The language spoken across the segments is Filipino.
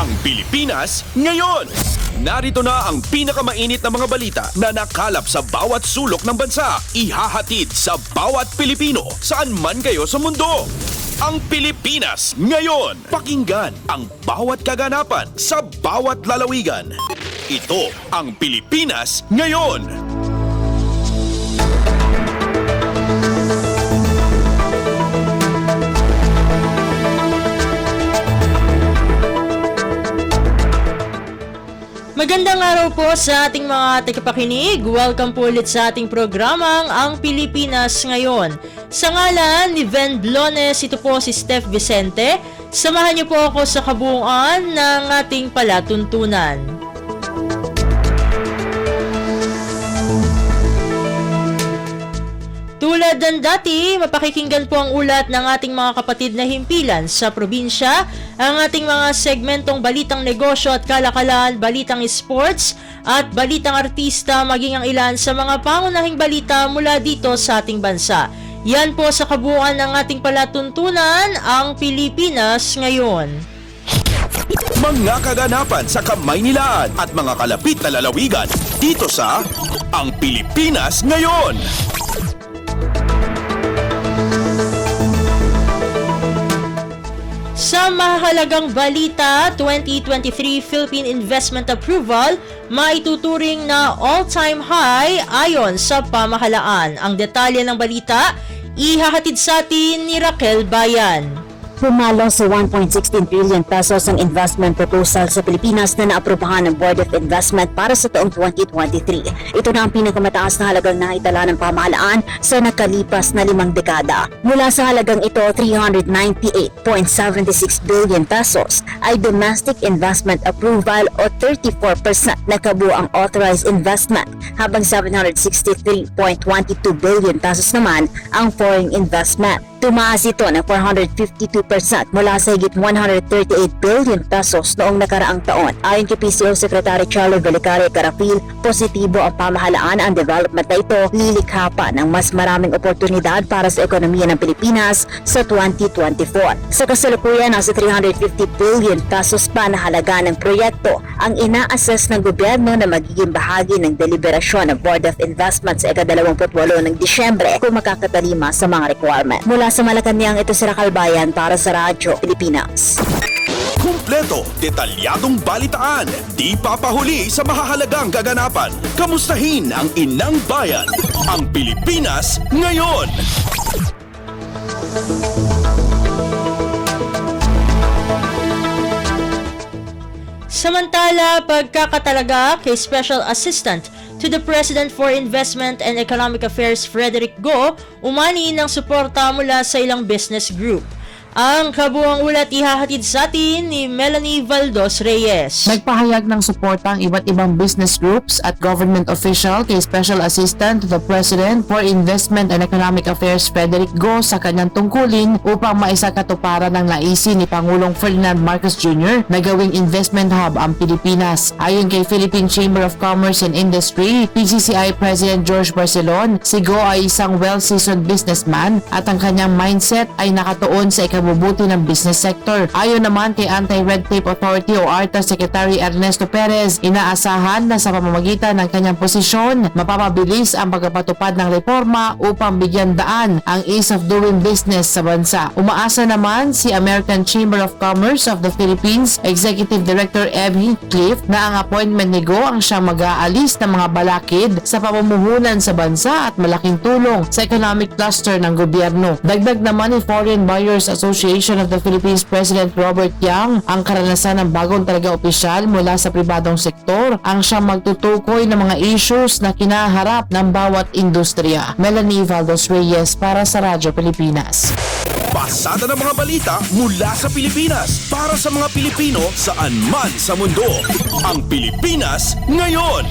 Ang Pilipinas ngayon! Narito na ang pinakamainit na mga balita na nakalap sa bawat sulok ng bansa. Ihahatid sa bawat Pilipino saan man kayo sa mundo. Ang Pilipinas ngayon! Pakinggan ang bawat kaganapan sa bawat lalawigan. Ito ang Pilipinas ngayon! Magandang araw po sa ating mga tagapakinig. Welcome po ulit sa ating programang Ang Pilipinas Ngayon. Sa ngalan ni Ven Blones, ito po si Steph Vicente. Samahan niyo po ako sa kabuuan ng ating palatuntunan. Tulad ng dati, mapakikinggan po ang ulat ng ating mga kapatid na himpilan sa probinsya, ang ating mga segmentong balitang negosyo at kalakalan, balitang sports at balitang artista, maging ang ilan sa mga pangunahing balita mula dito sa ating bansa. Yan po sa kabuuan ng ating palatuntunan, ang Pilipinas ngayon. Mga kaganapan sa Kamaynilaan at mga kalapit na lalawigan dito sa Ang Pilipinas Ngayon. Sa mahalagang balita, 2023 Philippine Investment Approval maituturing na all-time high ayon sa pamahalaan. Ang detalye ng balita, ihahatid sa atin ni Raquel Bayan. Pumalo sa 1.16 trillion pesos ang investment proposal sa Pilipinas na naaprubahan ng Board of Investment para sa taong 2023. Ito na ang pinakamataas na halagang naitala ng pamahalaan sa nakalipas na 5 dekada. Mula sa halagang ito, 398.76 billion pesos ay domestic investment approval o 34% na kabuang authorized investment, habang 763.22 billion pesos naman ang foreign investment. Tumaas ito ng 452% mula sa higit 138 billion pesos noong nakaraang taon. Ayon kay PCO Secretary Charlie Velicaria Carapil, positibo ang pamahalaan. Ang development na ito lilikha pa ng mas maraming oportunidad para sa ekonomiya ng Pilipinas sa 2024. Sa kasalukuyan, nasa 350 billion pesos pa na halaga ng proyekto ang ina-assess ng gobyerno na magiging bahagi ng deliberasyon ng Board of Investment sa ika-28 ng Disyembre kung makakatalima sa mga requirement. Mula sa Malacanang, ito si Raquel Bayan para sa Radyo Pilipinas. Kumpleto, detalyadong balitaan, di papahuli sa mahahalagang kaganapan. Kamustahin ang inang bayan, ang Pilipinas ngayon. Samantala, pagkakatalaga kay Special Assistant to the President for Investment and Economic Affairs Frederick Go, umani ng suporta mula sa ilang business group. Ang kabuang ulat ihahatid sa atin ni Melanie Valdos Reyes. Nagpahayag ng suporta ang iba't ibang business groups at government official kay Special Assistant to the President for Investment and Economic Affairs Frederick Go sa kanyang tungkulin upang maisakatuparan ng naisin ni Pangulong Ferdinand Marcos Jr. na gawing investment hub ang Pilipinas. Ayon kay Philippine Chamber of Commerce and Industry, PCCI President George Barcelon, si Go ay isang well-seasoned businessman at ang kanyang mindset ay nakatuon sa ikabubuti ng business sector. Ayon naman kay Anti-Red Tape Authority o ARTA Secretary Ernesto Perez, inaasahan na sa pamamagitan ng kanyang posisyon, mapapabilis ang pagpapatupad ng reforma upang bigyan daan ang ease of doing business sa bansa. Umaasa naman si American Chamber of Commerce of the Philippines Executive Director Eb Hincliffe na ang appointment ni Go ang siyang mag-aalis ng mga balakid sa pamumuhunan sa bansa at malaking tulong sa economic cluster ng gobyerno. Dagdag naman ni Foreign Buyers Association of the Philippines President Robert Yang, ang karanasan ng bagong talaga opisyal mula sa pribadong sektor ang siyang magtutukoy ng mga issues na kinaharap ng bawat industriya. Melanie Valdos Reyes para sa Radyo Pilipinas. Pasada ng mga balita mula sa Pilipinas para sa mga Pilipino saan man sa mundo. Ang Pilipinas ngayon!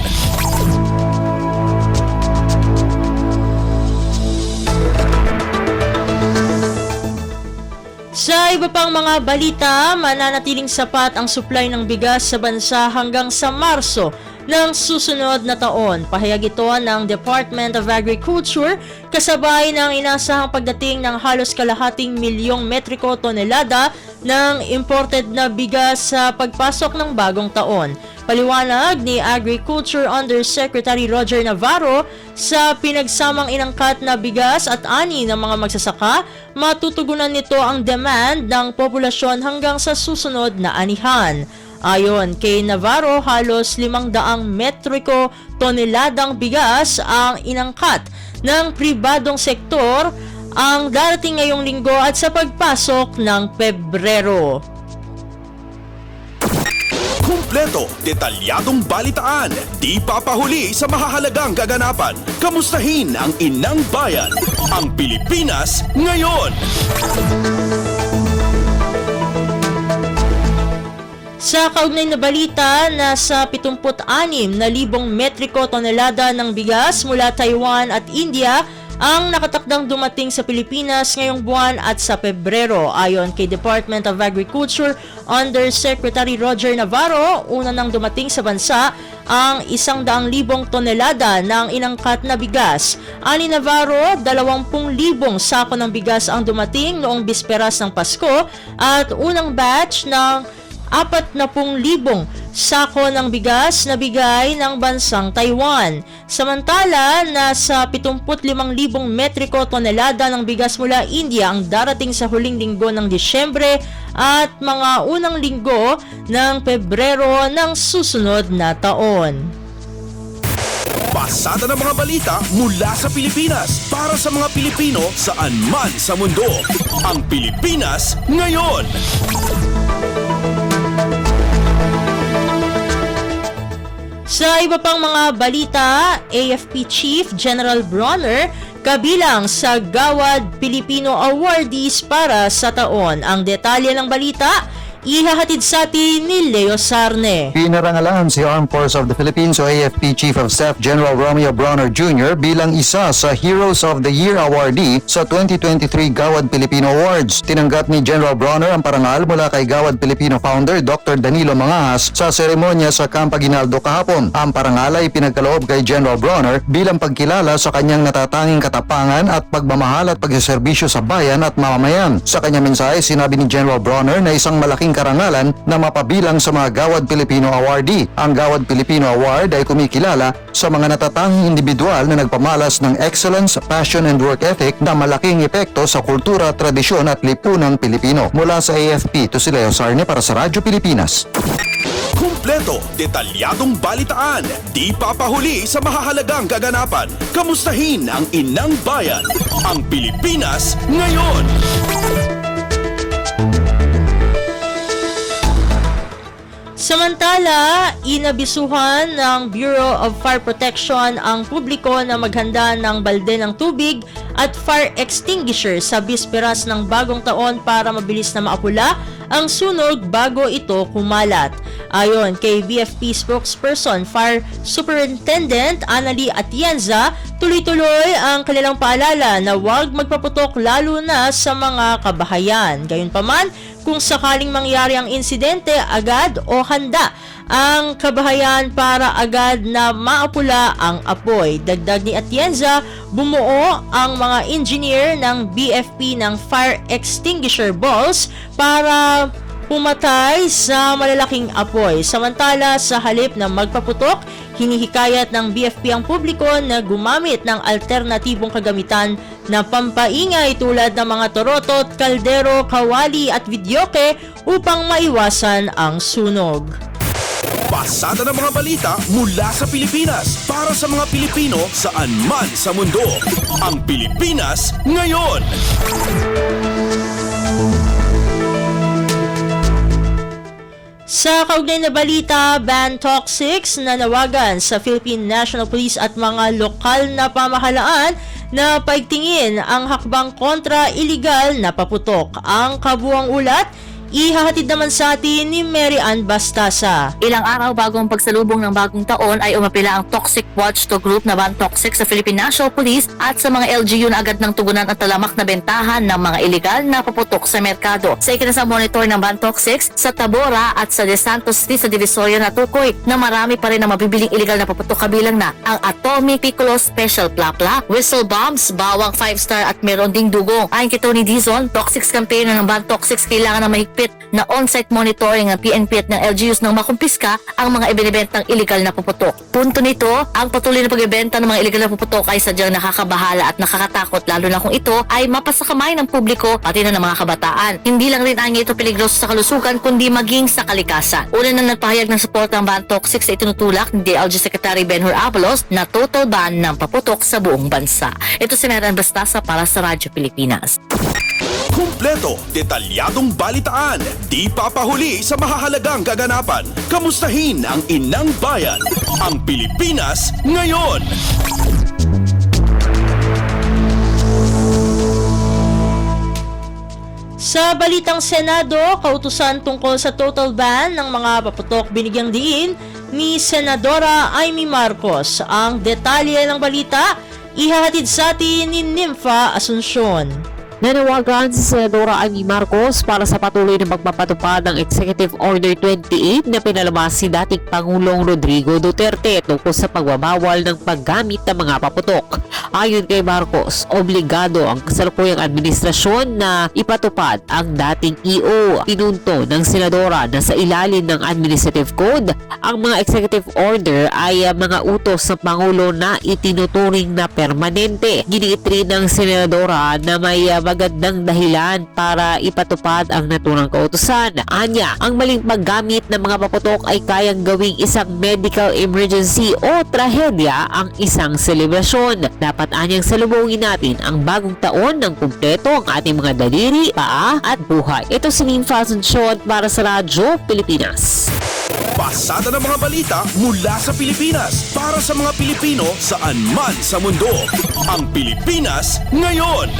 Sa iba pang mga balita, mananatiling sapat ang supply ng bigas sa bansa hanggang sa Marso ng susunod na taon. Pahayag ito ng Department of Agriculture kasabay ng inasahang pagdating ng halos kalahating milyong metriko tonelada ng imported na bigas sa pagpasok ng bagong taon. Paliwanag ni Agriculture Undersecretary Roger Navarro, sa pinagsamang inangkat na bigas at ani ng mga magsasaka, matutugunan nito ang demand ng populasyon hanggang sa susunod na anihan. Ayon kay Navarro, halos 500 metriko toneladang bigas ang inangkat ng pribadong sektor ang darating ngayong linggo at sa pagpasok ng Pebrero. Kumpleto, detalyadong balitaan, di papahuli sa mahahalagang kaganapan. Kamustahin ang inang bayan, ang Pilipinas ngayon. Sa kaugnay na balita, nasa 76,000 metriko tonelada ng bigas mula Taiwan at India ang nakatakdang dumating sa Pilipinas ngayong buwan at sa Pebrero. Ayon kay Department of Agriculture Undersecretary Roger Navarro, una nang dumating sa bansa ang 100,000 tonelada ng inangkat na bigas. Ani Navarro, 20,000 sako ng bigas ang dumating noong bisperas ng Pasko at unang batch ng 40,000 sako ng bigas na bigay ng bansang Taiwan. Samantala, nasa 75,000 metriko tonelada ng bigas mula India ang darating sa huling linggo ng Disyembre at mga unang linggo ng Pebrero ng susunod na taon. Pasada ng mga balita mula sa Pilipinas para sa mga Pilipino saan man sa mundo. Ang Pilipinas ngayon. Sa iba pang mga balita, AFP Chief General Bronner kabilang sa Gawad Pilipino Awardees para sa taon. Ang detalye ng balita, ihahatid sa atin ni Leo Sarne. Pinarangalan si Armed Forces of the Philippines o AFP Chief of Staff General Romeo Bronner Jr. bilang isa sa Heroes of the Year awardee sa 2023 Gawad Pilipino Awards. Tinanggap ni General Bronner ang parangal mula kay Gawad Pilipino founder Dr. Danilo Mangahas sa seremonya sa Camp Aguinaldo kahapon. Ang parangal ay pinagkaloob kay General Bronner bilang pagkilala sa kanyang natatanging katapangan at pagmamahal at pagseserbisyo sa bayan at mamamayan. Sa kanyang mensahe, sinabi ni General Bronner na isang malaking karangalan na mapabilang sa mga Gawad Pilipino Awardee. Ang Gawad Pilipino Award ay kumikilala sa mga natatanging individual na nagpamalas ng excellence, passion and work ethic na malaking epekto sa kultura, tradisyon at lipunang Pilipino. Mula sa AFP, to si Leo Sarne para sa Radyo Pilipinas. Kumpleto, detalyadong balitaan, di papahuli sa mahahalagang kaganapan. Kamustahin ang inang bayan, ang Pilipinas ngayon. Samantala, inabisuhan ng Bureau of Fire Protection ang publiko na maghanda ng balde ng tubig at fire extinguisher sa bisperas ng bagong taon para mabilis na maapula ang sunog bago ito kumalat. Ayon kay BFP spokesperson Fire Superintendent Annalie Atienza, tuloy-tuloy ang kanilang paalala na huwag magpaputok lalo na sa mga kabahayan. Gayunpaman, kung sakaling mangyari ang insidente, agad o handa ang kabahayan para agad na maapula ang apoy. Dagdag ni Atienza, bumuo ang mga engineer ng BFP ng fire extinguisher balls para pumatay sa malalaking apoy. Samantala, sa halip na magpaputok, hinihikayat ng BFP ang publiko na gumamit ng alternatibong kagamitan na pampaingay tulad ng mga torotot, kaldero, kawali at videoke upang maiwasan ang sunog. Pasada ng mga balita mula sa Pilipinas para sa mga Pilipino saan man sa mundo. Ang Pilipinas ngayon. Sa kaugnay na balita, ban toxics na nawagan sa Philippine National Police at mga lokal na pamahalaan na paigtingin ang hakbang kontra iligal na paputok. Ang kabuuang ulat, Ihahatid naman sa atin ni Mary Ann Bastasa. Ilang araw bago ang pagsalubong ng bagong taon ay umapila ang Toxic Watchdog Group na Ban-Toxic sa Philippine National Police at sa mga LGU na agad ng tugunan at talamak na bentahan ng mga ilegal na paputok sa merkado. Sa ikinasang monitor ng Ban-Toxic sa Tabora at sa De Santos Street sa Divisoria na tukoy na marami pa rin na mabibiling ilegal na paputok, kabilang na ang Atomic Piccolo Special Plapla, Whistle Bombs, Bawang 5-star at meron ding dugong. Ayon kay Tony Dizon, Toxics campaigner ng Ban-Toxic, kailangan na mahigpit na on-site monitoring ng PNP at ng LGUs nang makumpiska ang mga ibinibentang illegal na puputok. Punto nito, ang patuloy na pagbebenta ng mga illegal na puputok ay sadyang nakakabahala at nakakatakot, lalo na kung ito ay mapasakamay ng publiko pati na ng mga kabataan. Hindi lang rin anya ito peligroso sa kalusugan kundi maging sa kalikasan. Una nang nagpahayag ng suporta ang Ban-Toxic sa itinutulak ni DLG Secretary Benhur Abalos na total ban ng paputok sa buong bansa. Ito si Mary Ann Bastasa para sa Radyo Pilipinas. Kumpleto, detalyadong balitaan, di papahuli sa mahahalagang kaganapan. Kamustahin ang inang bayan, ang Pilipinas ngayon. Sa balitang Senado, kautusan tungkol sa total ban ng mga paputok, binigyang diin ni Senadora Amy Marcos. Ang detalye ng balita, ihahatid sa atin ni Nympha Asuncion. Nanawagan si Senadora Amy Marcos para sa patuloy na pagpapatupad ng Executive Order 28 na pinalabas si dating Pangulong Rodrigo Duterte tungkol sa pagbabawal ng paggamit ng mga paputok. Ayon kay Marcos, obligado ang kasalukuyang administrasyon na ipatupad ang dating EO. Pinunto ng Senadora na sa ilalim ng Administrative Code, ang mga Executive Order ay mga utos ng Pangulo na itinuturing na permanente. Giniit rin ng Senadora na may magandang dahilan para ipatupad ang naturang kautusan. Anya, ang maling paggamit ng mga paputok ay kayang gawing isang medical emergency o trahedya ang isang selebrasyon. Dapat anyang salubungin natin ang bagong taon ng kumpleto ang ating mga daliri, paa at buhay. Ito si Nympha Asuncion para sa Radyo Pilipinas. Pasada ng mga balita mula sa Pilipinas para sa mga Pilipino saan man sa mundo. Ang Pilipinas ngayon.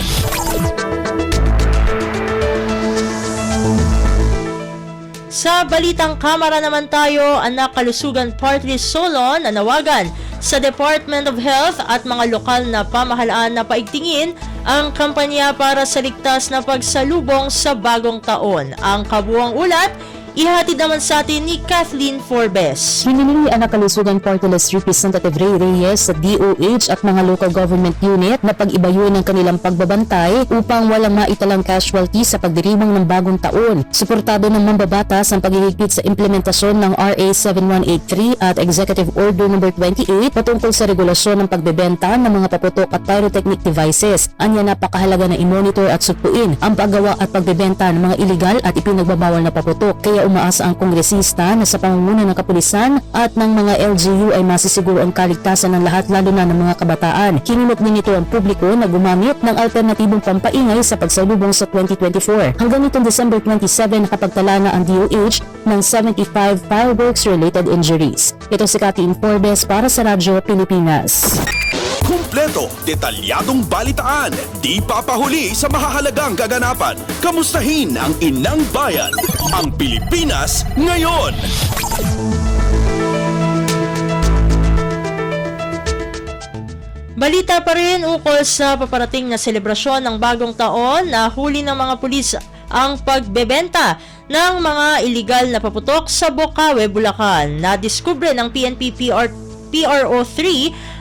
Sa balitang Kamara naman tayo, ang Nakalusugan Party List Solon nanawagan sa Department of Health at mga lokal na pamahalaan na paigtingin ang kampanya para sa ligtas na pagsalubong sa bagong taon. Ang kabuuang ulat, ihatid naman sa atin ni Kathleen Forbes. Hiningi ang Nakalusugan Party List Representative Ray Reyes sa DOH at mga local government unit na pag-ibayuhin ang kanilang pagbabantay upang walang maitalang casualty sa pagdiriwang ng bagong taon. Suportado ng mambabatas ang paghihigpit sa implementasyon ng RA 7183 at Executive Order No. 28 patungkol sa regulasyon ng pagbebenta ng mga paputok at pyrotechnic devices. Anya, napakahalaga na i-monitor at sugpuin ang paggawa at pagbebenta ng mga iligal at ipinagbabawal na paputok. Kaya umaasa ang kongresista na sa pangunguna ng kapulisan at ng mga LGU ay masisiguro ang kaligtasan ng lahat, lalo na ng mga kabataan. Hinimok din ito ang publiko na gumamit ng alternatibong pampaingay sa pagsalubong sa 2024. Hanggang nitong December 27, nakapagtala na ang DOH ng 75 fireworks-related injuries. Ito si Kathleen Forbes para sa Radyo Pilipinas. Kumpleto, detalyadong balitaan, di papahuli sa mahahalagang kaganapan. Kamustahin ang inang bayan, ang Pilipinas ngayon. Balita pa rin ukol sa paparating na selebrasyon ng bagong taon na huli ng mga pulis ang pagbebenta ng mga iligal na paputok sa Bocaue, Bulacan. Nadiskubre ng PNP PRO3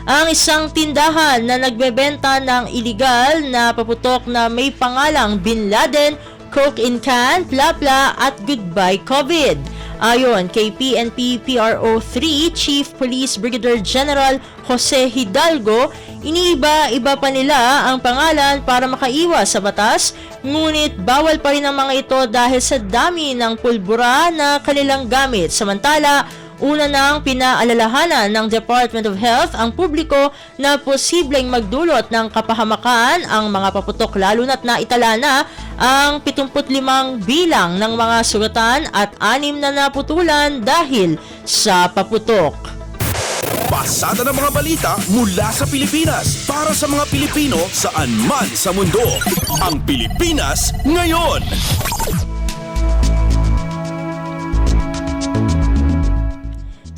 ang isang tindahan na nagbebenta ng iligal na paputok na may pangalang Bin Laden, Coke in Can, Plapla at Goodbye COVID. Ayon kay PNP PRO3 Chief Police Brigadier General Jose Hidalgo, iniiba-iba pa nila ang pangalan para makaiwas sa batas, ngunit bawal pa rin ang mga ito dahil sa dami ng pulbura na kanilang gamit. Samantala, una nang pinaalalahanan ng Department of Health ang publiko na posibleng magdulot ng kapahamakan ang mga paputok, lalo na't naitala na ang 75 bilang ng mga sugatan at 6 na naputulan dahil sa paputok. Pasada ng mga balita mula sa Pilipinas para sa mga Pilipino saan man sa mundo. Ang Pilipinas ngayon.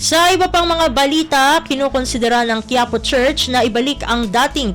Sa iba pang mga balita, kinukonsidera ng Quiapo Church na ibalik ang dating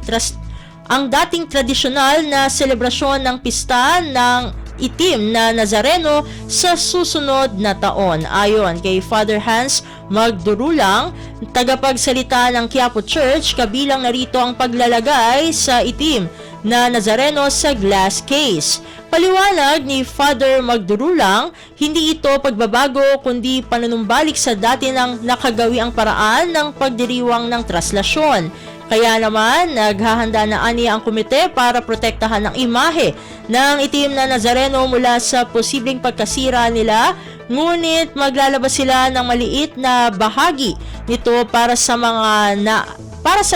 tradisyonal na selebrasyon ng pista ng itim na Nazareno sa susunod na taon. Ayon kay Father Hans Magdurulang, tagapagsalita ng Quiapo Church, kabilang narito ang paglalagay sa itim na Nazareno sa glass case. Paliwanag ni Father Magdurulang, hindi ito pagbabago kundi panunumbalik sa dati ng nakagawiang paraan ng pagdiriwang ng traslasyon. Kaya naman, naghahanda na aniya ang komite para protektahan ang imahe ng itim na Nazareno mula sa posibleng pagkasira nila, ngunit maglalabas sila ng maliit na bahagi nito para sa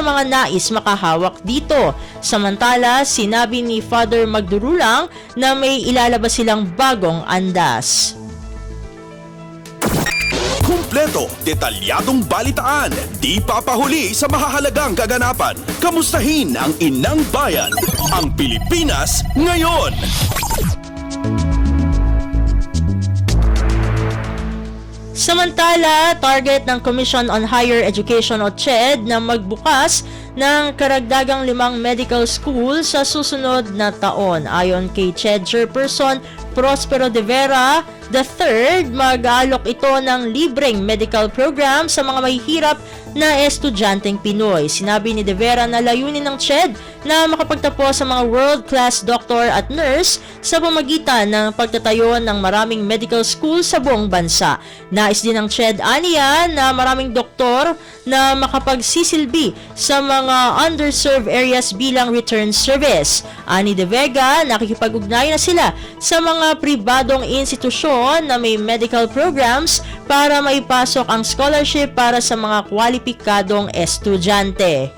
mga nais makahawak dito. Samantala, sinabi ni Father Magdurulang na may ilalabas silang bagong andas. Kumpleto, detalyadong balitaan, di papahuli sa mahahalagang kaganapan. Kamustahin ang inang bayan, ang Pilipinas ngayon. Samantala, target ng Commission on Higher Education o CHED na magbukas ng karagdagang 5 medical school sa susunod na taon. Ayon kay CHED Chairperson Prospero de Vera III, mag-aalok ito ng libreng medical program sa mga mahihirap na estudyanteng Pinoy. Sinabi ni De Vera na layunin ng CHED na makapagtapos sa mga world-class doctor at nurse sa pamagitan ng pagtatayo ng maraming medical school sa buong bansa. Nais din ng CHED aniya na maraming doktor na makapagsisilbi sa mga underserved areas bilang return service. Ani De Vega, nakikipag-ugnay na sila sa mga pribadong institusyon na may medical programs para maipasok ang scholarship para sa mga kwalipikadong estudyante.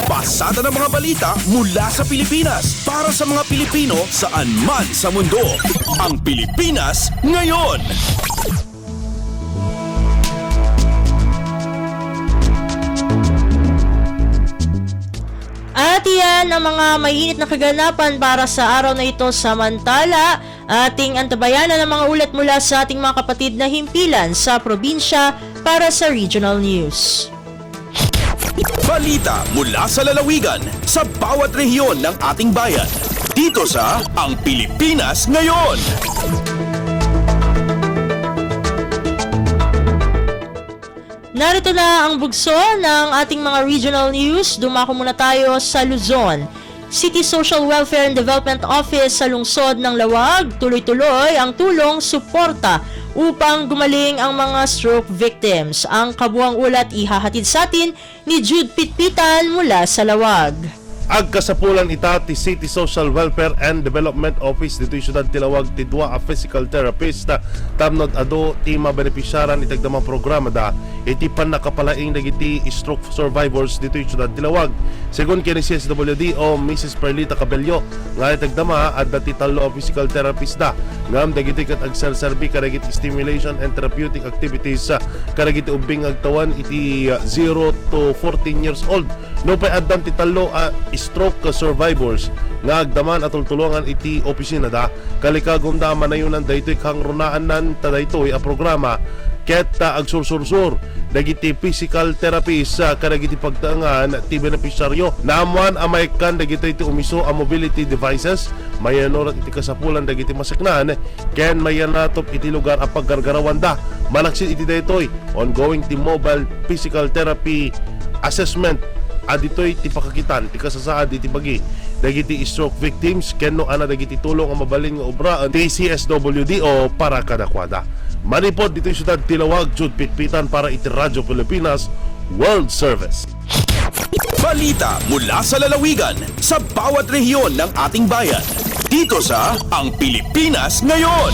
Pasada ng mga balita mula sa Pilipinas para sa mga Pilipino saan man sa mundo. Ang Pilipinas ngayon. At iyan ang mga mainit na kaganapan para sa araw na ito. Samantala, ating antabayanan ang mga ulat mula sa ating mga kapatid na himpilan sa probinsya para sa Regional News. Balita mula sa lalawigan sa bawat rehiyon ng ating bayan. Dito sa Ang Pilipinas Ngayon. Narito na ang bugso ng ating mga regional news. Dumako muna tayo sa Luzon. City Social Welfare and Development Office sa lungsod ng Lawag, tuloy-tuloy ang tulong suporta upang gumaling ang mga stroke victims. Ang kabuang ulat ihahatid sa atin ni Jude Pitpitan mula sa Lawag. Agkasapulan itati City Social Welfare and Development Office dito Syudad Tilawag tidwa a physical therapist tamnod ado tima benepisyaran itagdamang programa da iti pan nakapalaing dagiti stroke survivors dito Syudad Tilawag. Segun kini CSWD o Mrs. Perlita Cabello nga itagdama at dati talo physical therapist da ngam dagiti kat agserserbi kadagiti stimulation and therapeutic activities kadagiti ubing agtawan iti 0 to 14 years old no pay addam ti talo stroke survivors nga agdaman at tulungan iti opisina da kalikagom da manayunan daytoy kang runaan nan tadaytoy a programa ket agsursursur dagiti physical therapy sa kadagiti pagtangan ti benepisyaryo naamuan amaykan dagiti iti umiso a mobility devices mayanorat iti kasapulan dagiti masaknan ken mayanatop iti lugar a paggargarawan da malaksid iti daytoy ongoing ti mobile physical therapy assessment aditoy ti pakakitan ti kasasaad iti bagi dagiti stroke victims kenno ana dagiti tulong ang mabalin nga obra ti CSWD o para kadakwada. Manipod dito Syudad Tilawag, Jude Pitpitan para iti Radyo Pilipinas World Service. Balita mula sa lalawigan sa bawat rehiyon ng ating bayan. Dito sa Ang Pilipinas Ngayon.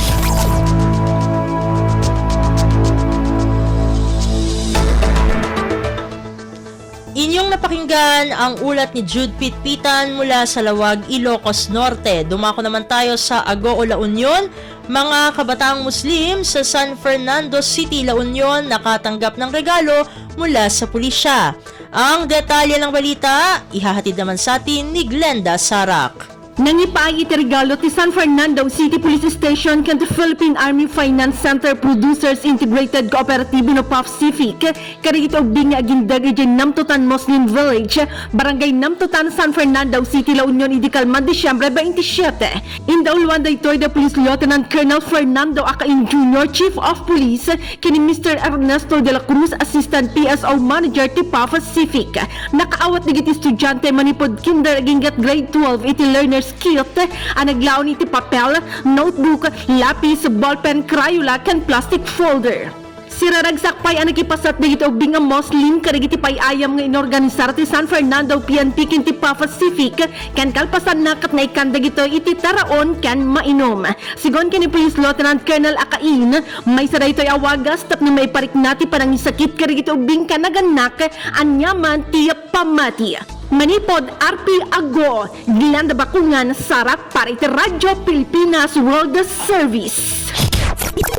Inyong napakinggan ang ulat ni Jude Pitpitan mula sa Lawag, Ilocos Norte. Dumako naman tayo sa Agoo, La Union. Mga kabataang Muslim sa San Fernando City, La Union nakatanggap ng regalo mula sa pulisya. Ang detalye ng balita, ihahatid naman sa atin ni Glenda Sarak. Nangipaay iti regalo ti San Fernando City Police Station ken the Philippine Army Finance Center Producers Integrated Cooperative no Pacific kari ito ubing nga agindag iti Namtutan Muslim Village, Barangay Namtutan, San Fernando City, La Union, Idikalman, Disyembre 27. Indaulwan daytoy the Police Lieutenant Colonel Fernando Acain Jr., Chief of Police, kini Mr. Ernesto de la Cruz, Assistant PSO Manager ti Pacific. Nakaawat ni iti estudyante manipod kinder gingat grade 12 iti learners kit, ang naglaon iti papel, notebook, lapis, ballpen, crayola, ken plastic folder. Siraragsak pa'y ang nakipasat na ito binga Muslim karigiti pa'y ayam nga inorganisar ti San Fernando PNP ken ti Pacific ken kalpasan nakat na ikandag ito iti taraon ken mainom. Sigon ken ni Police Lieutenant Colonel Acain, may saray ito'y awagas tapno may parik nati parang isakit karigiti ubing kanaganak anyaman ti pamati. Manipod RP Ago, Glenda Bakungan, Sarak para iti Radyo Pilipinas World Service.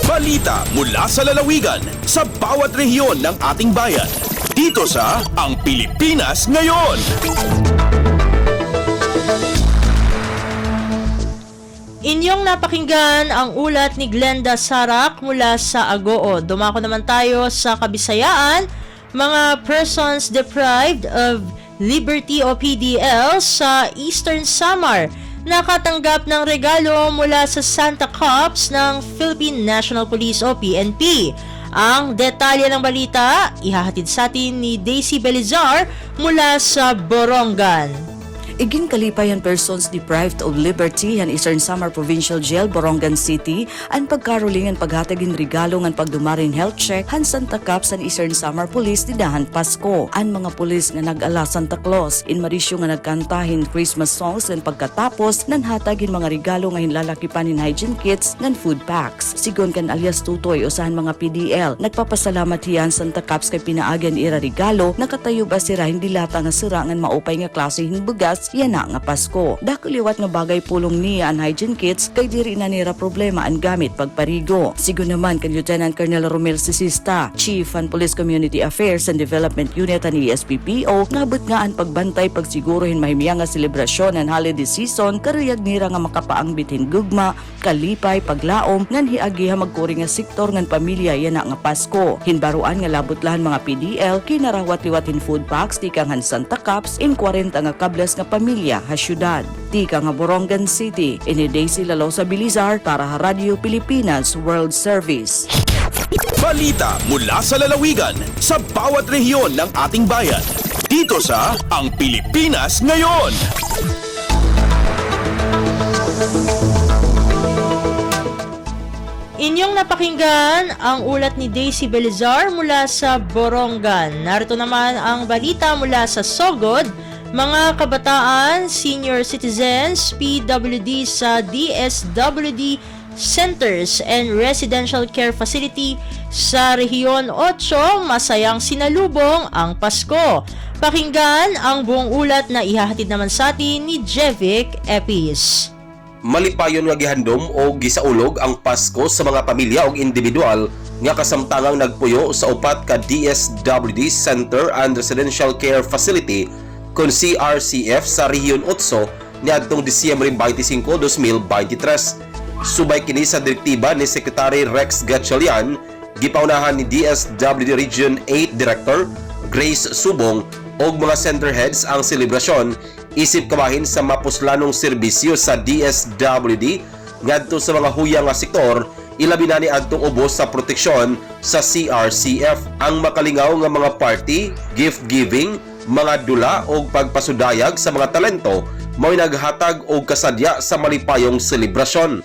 Balita mula sa lalawigan sa bawat rehiyon ng ating bayan. Dito sa Ang Pilipinas Ngayon. Inyong napakinggan ang ulat ni Glenda Sarak mula sa Agoo. Dumako naman tayo sa Kabisayaan. Mga persons deprived of liberty o PDL sa Eastern Samar nakatanggap ng regalo mula sa Santa Cops ng Philippine National Police o PNP. Ang detalye ng balita, ihahatid sa atin ni Daisy Belizar mula sa Borongan. Iging kalipayan persons deprived of liberty han Eastern Samar Provincial Jail, Borongan City, ang pagkarulingan paghatagin regalo ngan pagdumarin health check han Santa Caps han Eastern Samar Police di dahan Pasko. Ang mga pulis nga nag-ala Santa Claus in Marisyo nga nagkantahin Christmas songs ngan pagkatapos nan hatagin mga regalo nga hinlalakipanin hygiene kits ngan food packs. Sigon kan alias Tutoy usahan mga PDL, nagpapasalamat hiyan Santa Caps kay pinaagan ira regalo nakatayo ba sira hindi lata nga sira ngan maupay nga klase hin bugas yan na nga Pasko. Dakuliwat nga bagay pulong niya ang hygiene kits kay diri na nira problema ang gamit pagparigo. Sigun naman kan Lieutenant Colonel Romel Sisista, Chief and Police Community Affairs and Development Unit ang ESPPO, ngabot nga ang pagbantay pagsigurohin mahimya nga selebrasyon ng holiday season karuyag nira nga makapaang bithin gugma, kalipay, paglaom, ngan hiagiha magkuri nga sektor ngan pamilya yan na nga Pasko. Hinbaruan nga labutlahan mga PDL kinarawat-liwatin food packs di kang han Santa Caps in 40 nga kables nga pamilya ha syudad. Tika nga Borongan City, ini Daisy Lalosa Bilizar para Radio Pilipinas World Service. Balita mula sa lalawigan sa bawat rehiyon ng ating bayan. Dito sa Ang Pilipinas Ngayon. Inyong napakinggan ang ulat ni Daisy Belizar mula sa Borongan. Narito naman ang balita mula sa Sogod. Mga kabataan, senior citizens, PWD sa DSWD Centers and Residential Care Facility sa Rehiyon 8 masayang sinalubong ang Pasko. Pakinggan ang buong ulat na ihahatid naman sa atin ni Jevic Epis. Malipayon nga gihandom o gisaulog ang Pasko sa mga pamilya o individual nga kasamtangang nagpuyo sa upat ka DSWD Center and Residential Care Facility kon CRCF sa Rehiyon 8 niadtong Disyembre 25, 2023. Subay kini sa direktiba ni Secretary Rex Gatchalian, gipaunahan ni DSWD Region 8 Director Grace Subong og mga center heads ang selebrasyon isip kabahin sa mapuslanong serbisyo sa DSWD ngadto sa mga huyang nga sektor, ilabi na ni adtong ubos sa proteksyon sa CRCF. Ang makalingaw nga mga party, gift giving, mga dula o pagpasudayag sa mga talento mao'y naghatag og kasadya sa malipayong selebrasyon.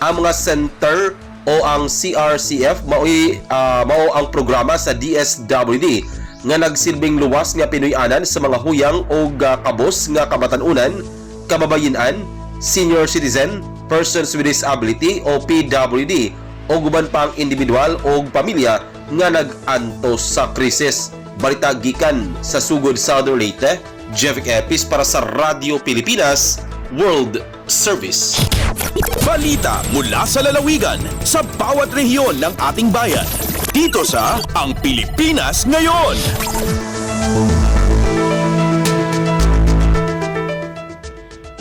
Ang mga center o ang CRCF mao ang programa sa DSWD nga nagsilbing luwas nga pinuy-anan sa mga huyang o kabos nga kamatanunan, kababayenan, senior citizen, persons with disability o PWD o guban pang individual o pamilya nga nag-antos sa krisis. Balita gikan sa Sugod, Southern Leyte, Jevic Epis para sa Radio Pilipinas World Service. Balita mula sa lalawigan sa bawat rehiyon ng ating bayan. Dito sa Ang Pilipinas Ngayon.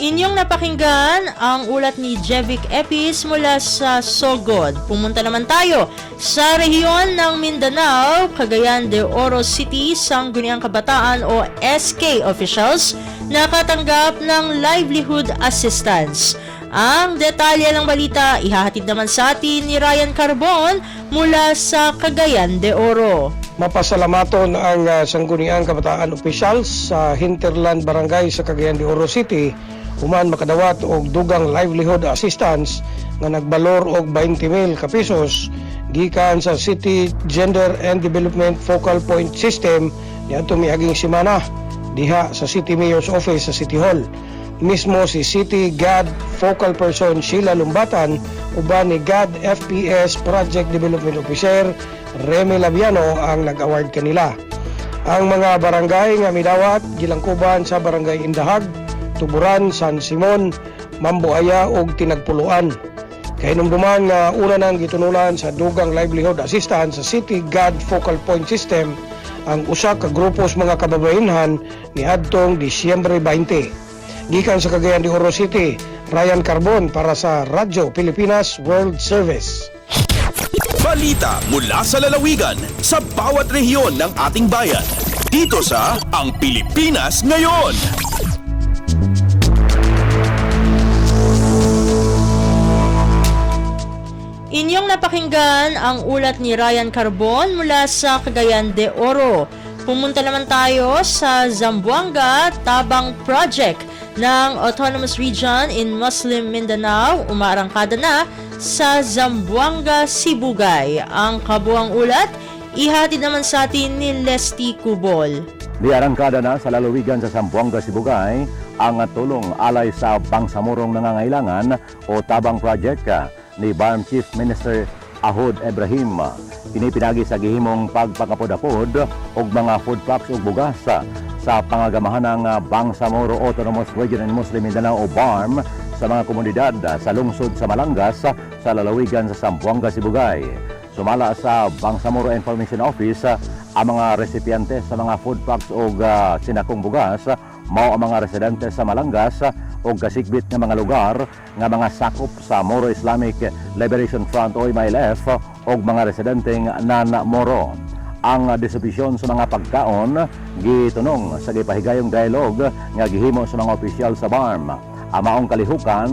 Inyong napakinggan ang ulat ni Jevic Epis mula sa Sogod. Pumunta naman tayo sa rehiyon ng Mindanao, Cagayan de Oro City, Sangguniang Kabataan o SK officials nakatanggap ng livelihood assistance. Ang detalye ng balita ihahatid naman sa atin ni Ryan Carbon mula sa Cagayan de Oro. Mapasalamaton ang Sangguniang Kabataan officials sa Hinterland Barangay sa Cagayan de Oro City human makadawat og dugang livelihood assistance nga nagbalor og 20,000 ka pesos gikan sa City Gender and Development Focal Point System niadto miaging semana diha sa City Mayor's Office sa City Hall. Mismo si City GAD Focal Person Sheila Lumbatan uban ni GAD FPS Project Development Officer Remy Labiano ang nag-award kanila. Ang mga barangay nga midawat gilangkuban sa Barangay Indahag, Tuburan, San Simon, Mambuaya ug Tinagpuluan. Kahinumduman nga una nang gitunulan sa dugang livelihood assistance sa City GAD Focal Point System ang usa ka grupos mga kababayenhan ni adtong Disyembre 20. Gikan sa Cagayan de Oro City, Ryan Carbon para sa Radyo Pilipinas World Service. Balita mula sa lalawigan sa bawat rehiyon ng ating bayan. Dito sa Ang Pilipinas Ngayon. Inyong napakinggan ang ulat ni Ryan Carbon mula sa Cagayan de Oro. Pumunta naman tayo sa Zamboanga Tabang Project ng Autonomous Region in Muslim Mindanao. Umaarangkada na sa Zamboanga, Sibugay. Ang kabuang ulat, ihatid naman sa atin ni Lesty Cubol. Diarangkada na sa lalawigan sa Zamboanga, Sibugay ang tulong alay sa bangsamurong nangangailangan o Tabang Project ni BARM Chief Minister Ahod Ibrahim. Pinipinagi sa gihimong pagpakapod-apod og mga food packs ug bugas sa pangagamahan ng Bangsamoro Autonomous Region in Muslim Mindanao o BARM sa mga komunidad sa lungsod sa Malangas sa lalawigan sa Zamboanga, Sibugay. Sumala sa Bangsamoro Information Office ang mga resipiyente sa mga food packs ug sinakong bugas mao ang mga residente sa Malangas o kasigbit nga mga lugar nga mga sakop sa Moro Islamic Liberation Front o MILF o mga residenteng non-Moro. Ang distribusyon sa mga pagkaon gitunong sa gipahigayong dialog nga gihimo sa mga opisyal sa BARM. Ang maong kalihukan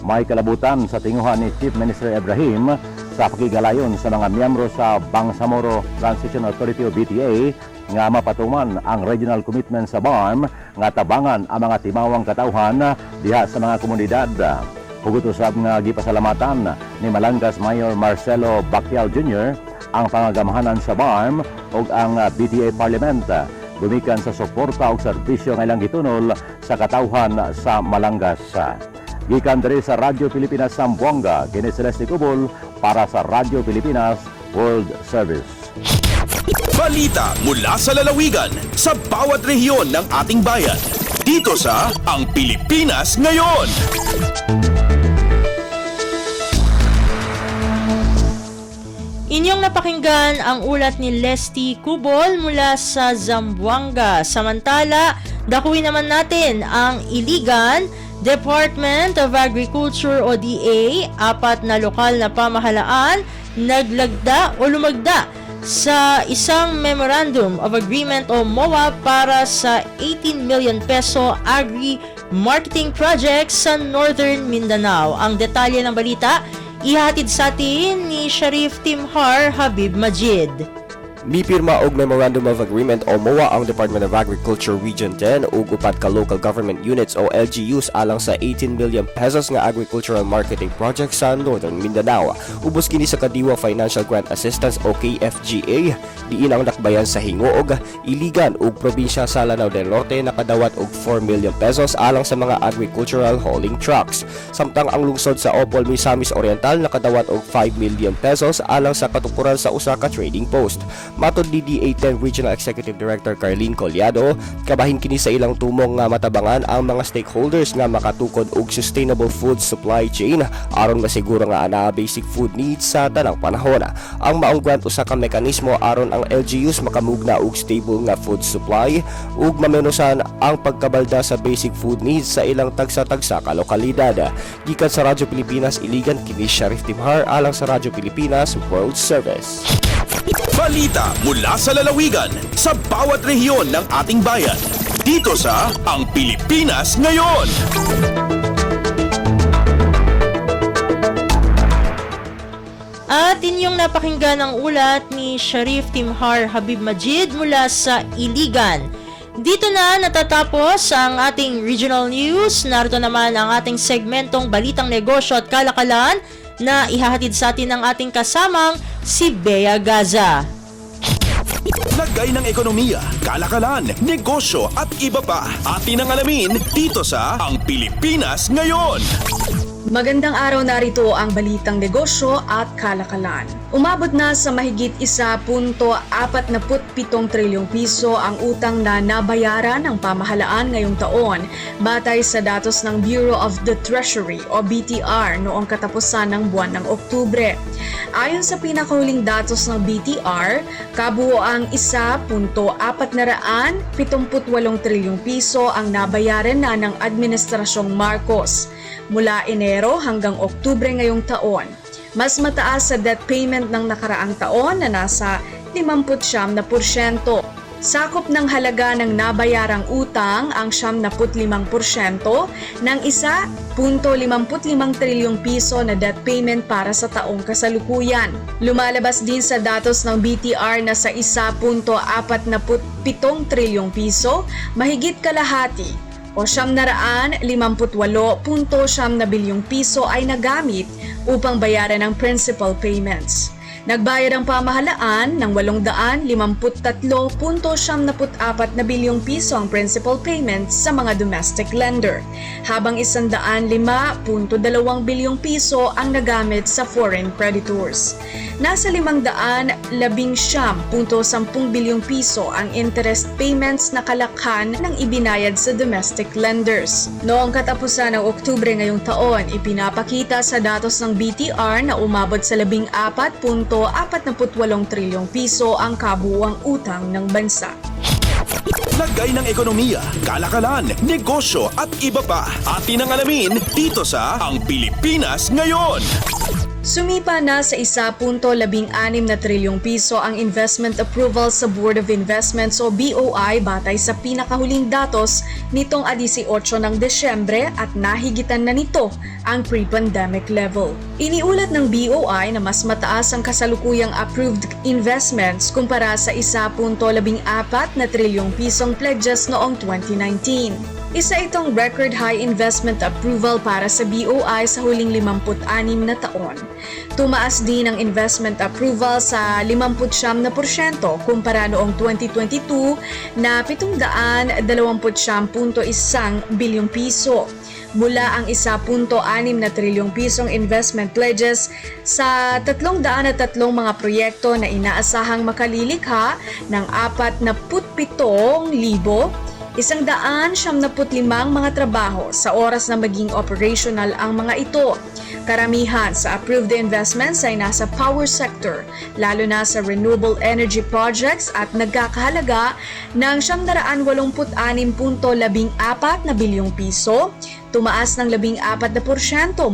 may kalabutan sa tinguhan ni Chief Minister Ibrahim sa pakigalayon sa mga miyembro sa Bangsamoro Transition Authority o BTA nga mapatuman ang regional commitment sa BARM nga tabangan ang mga timawang katawhan diha sa mga komunidad. Hugot usab nga gipasalamatan ni Malangas Mayor Marcelo Baquial Jr. ang pangagamahanan sa BARM ug ang BTA Parliament gumikan sa suporta ug serbisyo nga ilang gitunol sa katawhan sa Malangas. Gikan diri sa Radyo Pilipinas Zamboanga, kini Celeste Cubol para sa Radyo Pilipinas World Service. Balita mula sa lalawigan sa bawat rehiyon ng ating bayan. Dito sa Ang Pilipinas Ngayon. Inyong napakinggan ang ulat ni Lesty Cubol mula sa Zamboanga. Samantala, dakuin naman natin ang Iligan, Department of Agriculture o DA, 4 na lokal na pamahalaan naglagda o lumagda sa isang Memorandum of Agreement o MOA para sa 18 million peso agri-marketing project sa Northern Mindanao. Ang detalye ng balita, ihatid sa atin ni Sharif Timhar Habib Majid. Mipirma og Memorandum of Agreement o MOA ang Department of Agriculture Region 10 ug upat ka local government units o LGUs alang sa 18 million pesos nga agricultural marketing project sa Northern Mindanao. Ubos kini sa Kadiwa Financial Grant Assistance o KFGA, diin ang nakbayan sa Hingoog, Iligan ug probinsya sa Lanao del Norte nakadawat og 4 million pesos alang sa mga agricultural hauling trucks. Samtang ang lungsod sa Opol Misamis Oriental nakadawat og 5 million pesos alang sa katukuran sa usa ka trading post. Matod ni DA10 Regional Executive Director Carlene Collado, kabahin kini sa ilang tumong nga matabangan ang mga stakeholders nga makatukod og sustainable food supply chain aron masiguro nga ana basic food needs sa tanang panahon. Ang maong grant usa ka mekanismo aron ang LGUs makamugna og stable nga food supply ug mamenusan ang pagkabalda sa basic food needs sa ilang tagsa-tagsa ka lokalidad. Gikan sa Radyo Pilipinas, iligan kini Sharif Timhar alang sa Radyo Pilipinas World Service. Balita mula sa lalawigan sa bawat rehiyon ng ating bayan. Dito sa Ang Pilipinas Ngayon. At inyong napakinggan ang ulat ni Sharif Timhar Habib Majid mula sa Iligan. Dito na natatapos ang ating regional news. Narito naman ang ating segmentong Balitang Negosyo at Kalakalan na ihahatid sa atin ng ating kasamang si Bea Gaza. Lagay ng ekonomiya, kalakalan, negosyo at iba pa. Atin ang alamin dito sa Ang Pilipinas Ngayon. Magandang araw, narito ang Balitang Negosyo at Kalakalan. Umabot na sa mahigit 1.47 trilyong piso ang utang na nabayaran ng pamahalaan ngayong taon batay sa datos ng Bureau of the Treasury o BTR noong katapusan ng buwan ng Oktubre. Ayon sa pinakahuling datos ng BTR, kabuoang 1.478 trilyong piso ang nabayaran na ng Administrasyong Marcos. Mula Enero hanggang Oktubre ngayong taon, mas mataas sa debt payment ng nakaraang taon na nasa 59%. Sakop ng halaga ng nabayarang utang ang 75% ng 1.55 trilyong piso na debt payment para sa taong kasalukuyan. Lumalabas din sa datos ng BTR na sa 1.47 trilyong piso, mahigit kalahati o 758.9 bilyong piso ay nagamit upang bayaran ang principal payments. Nagbayad ang pamahalaan ng 853.74 na bilyong piso ang principal payments sa mga domestic lender, habang 105.2 bilyong piso ang nagamit sa foreign creditors. Nasa 519.10 bilyong piso ang interest payments na kalakhan ng ibinayad sa domestic lenders. Noong katapusan ng Oktubre ngayong taon, ipinapakita sa datos ng BTR na umabot sa 14.48 trilyong piso ang kabuuang utang ng bansa. Lagay ng ekonomiya, kalakalan, negosyo at iba pa. Atin ang alamin dito sa Ang Pilipinas Ngayon. Sumipa na sa 1.16 na trilyong piso ang investment approval sa Board of Investments o BOI batay sa pinakahuling datos nitong 18 ng Desyembre at nahigitan na nito ang pre-pandemic level. Iniulat ng BOI na mas mataas ang kasalukuyang approved investments kumpara sa 1.14 na trilyong pisong pledges noong 2019. Isa itong record high investment approval para sa BOI sa huling 56 na taon. Tumaas din ang investment approval sa 50% kumpara noong 2022 na 729.1 bilyong piso. Mula ang 1.6 na trilyong pisong investment pledges sa 303 mga proyekto na inaasahang makalilikha ng 47,175 mga trabaho sa oras na maging operational ang mga ito. Karamihan sa approved investments ay nasa power sector, lalo na sa renewable energy projects at nagkakahalaga ng 786.14 na bilyong piso, tumaas ng 14%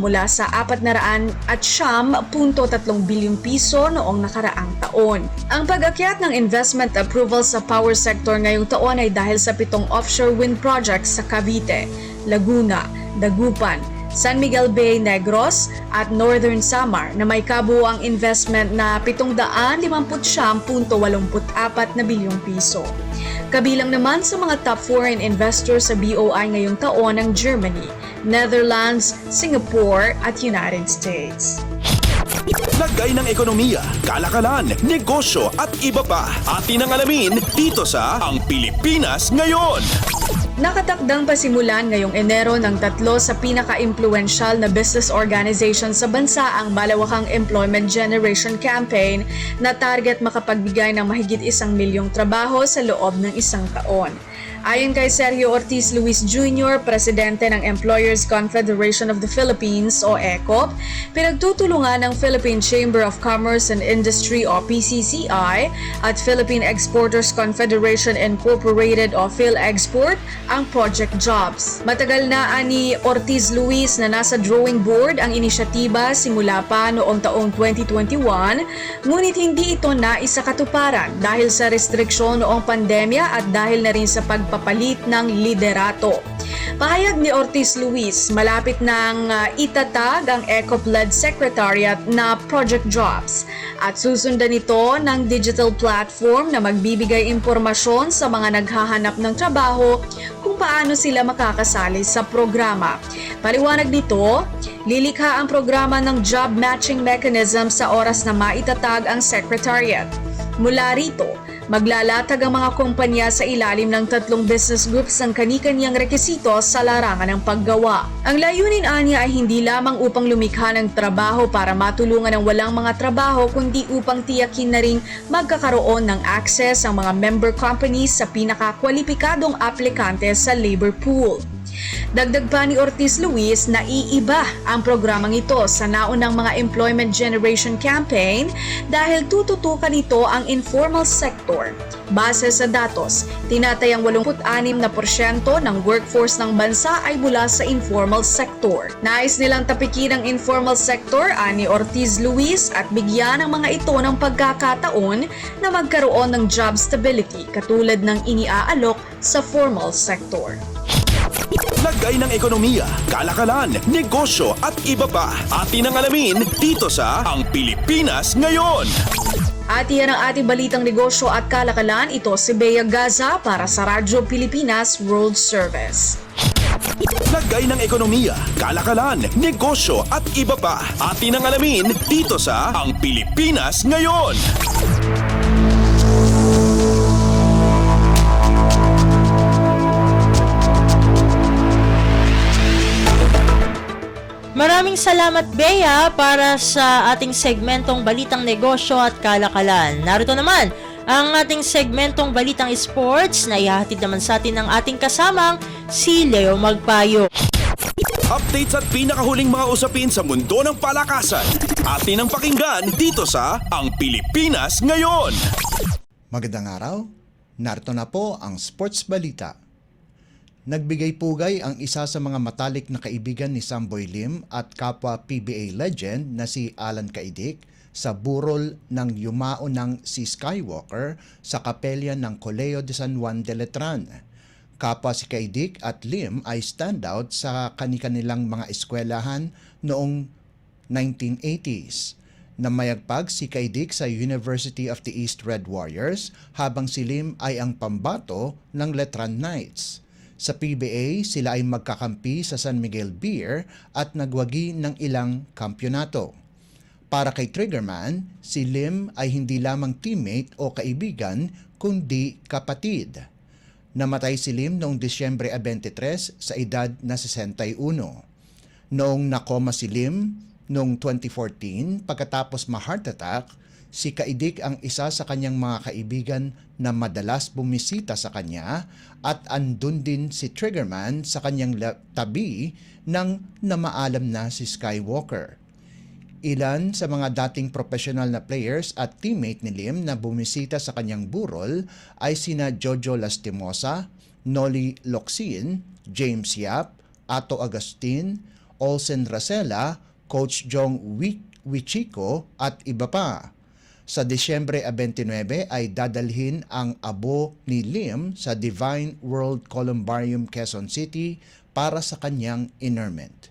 mula sa 400.3 bilyong piso noong nakaraang taon. Ang pag-akyat ng investment approval sa power sector ngayong taon ay dahil sa 7 offshore wind projects sa Cavite, Laguna, Dagupan, San Miguel Bay, Negros at Northern Samar na may kabuuang investment na 750.84 na bilyong piso. Kabilang naman sa mga top foreign investors sa BOI ngayong taon ang Germany, Netherlands, Singapore at United States. Lagay ng ekonomiya, kalakalan, negosyo at iba pa. Atin ang alamin dito sa Ang Pilipinas Ngayon. Nakatakdang pasimulan ngayong Enero ng 3 sa pinaka-impluensyal na business organization sa bansa ang malawakang Employment Generation Campaign na target makapagbigay ng mahigit 1 milyong trabaho sa loob ng 1 taon. Ayon kay Sergio Ortiz Luis Jr., presidente ng Employers Confederation of the Philippines o ECOP, pinagtutulungan ng Philippine Chamber of Commerce and Industry o PCCI at Philippine Exporters Confederation Incorporated o PhilExport ang Project Jobs. Matagal na ani Ortiz Luis na nasa drawing board ang inisyatiba simula pa noong taong 2021, ngunit hindi ito naisakatuparan dahil sa restriksyon noong pandemya at dahil na rin sa pagpapalit ng liderato. Pahayag ni Ortiz Luis, malapit nang itatag ang ECOP-led Secretariat na Project Jobs at susundan ito ng digital platform na magbibigay impormasyon sa mga naghahanap ng trabaho kung paano sila makakasali sa programa. Paliwanag nito, lilikha ang programa ng job matching mechanism sa oras na maitatag ang Secretariat. Mula rito, maglalatag ang mga kumpanya sa ilalim ng 3 business groups ng kani-kanyang rekisito sa larangan ng paggawa. Ang layunin anya ay hindi lamang upang lumikha ng trabaho para matulungan ang walang mga trabaho, kundi upang tiyakin na ring magkakaroon ng access ang mga member companies sa pinakakwalipikadong aplikante sa labor pool. Dagdag pa ni Ortiz Luis na iiba ang programang ito sa naunang mga Employment Generation Campaign dahil tututukan ito ang informal sector. Base sa datos, tinatayang 86% ng workforce ng bansa ay mula sa informal sector. Nais nilang tapikin ang informal sector ani Ortiz Luis at bigyan ang mga ito ng pagkakataon na magkaroon ng job stability katulad ng iniaalok sa formal sector. Lagay ng ekonomiya, kalakalan, negosyo at iba pa. Atin ang alamin dito sa Ang Pilipinas Ngayon. At iyan ang ating balitang negosyo at kalakalan. Ito si Bea Gaza para sa Radyo Pilipinas World Service. Lagay ng ekonomiya, kalakalan, negosyo at iba pa. Atin ang alamin dito sa Ang Pilipinas Ngayon. Maraming salamat, Bea, para sa ating segmentong Balitang Negosyo at Kalakalan. Narito naman ang ating segmentong Balitang Sports na ihahatid naman sa atin ng ating kasamang si Leo Magpayo. Updates at pinakahuling mga usapin sa mundo ng palakasan. Atin ang pakinggan dito sa Ang Pilipinas Ngayon. Magandang araw. Narito na po ang Sports Balita. Nagbigay pugay ang isa sa mga matalik na kaibigan ni Samboy Lim at kapwa PBA legend na si Alan Caidic sa burol ng yumao ng si Skywalker sa kapelya ng Colegio de San Juan de Letran. Kapwa si Caidic at Lim ay standout sa kani-kanilang mga eskwelahan noong 1980s. Namayagpag si Caidic sa University of the East Red Warriors habang si Lim ay ang pambato ng Letran Knights. Sa PBA, sila ay magkakampi sa San Miguel Beer at nagwagi ng ilang kampyonato. Para kay Triggerman, si Lim ay hindi lamang teammate o kaibigan, kundi kapatid. Namatay si Lim noong Disyembre 23 sa edad na 61. Noong nakoma si Lim noong 2014 pagkatapos ma-heart attack, si Caidic ang isa sa kanyang mga kaibigan na madalas bumisita sa kanya at andun din si Triggerman sa kanyang tabi nang namaalam na si Skywalker. Ilan sa mga dating professional na players at teammate ni Lim na bumisita sa kanyang burol ay sina Jojo Lastimosa, Noli Locsin, James Yap, Ato Agustin, Olsen Racela, Coach Jong Wichiko at iba pa. Sa Disyembre 29 ay dadalhin ang abo ni Lim sa Divine World Columbarium Quezon City para sa kanyang interment.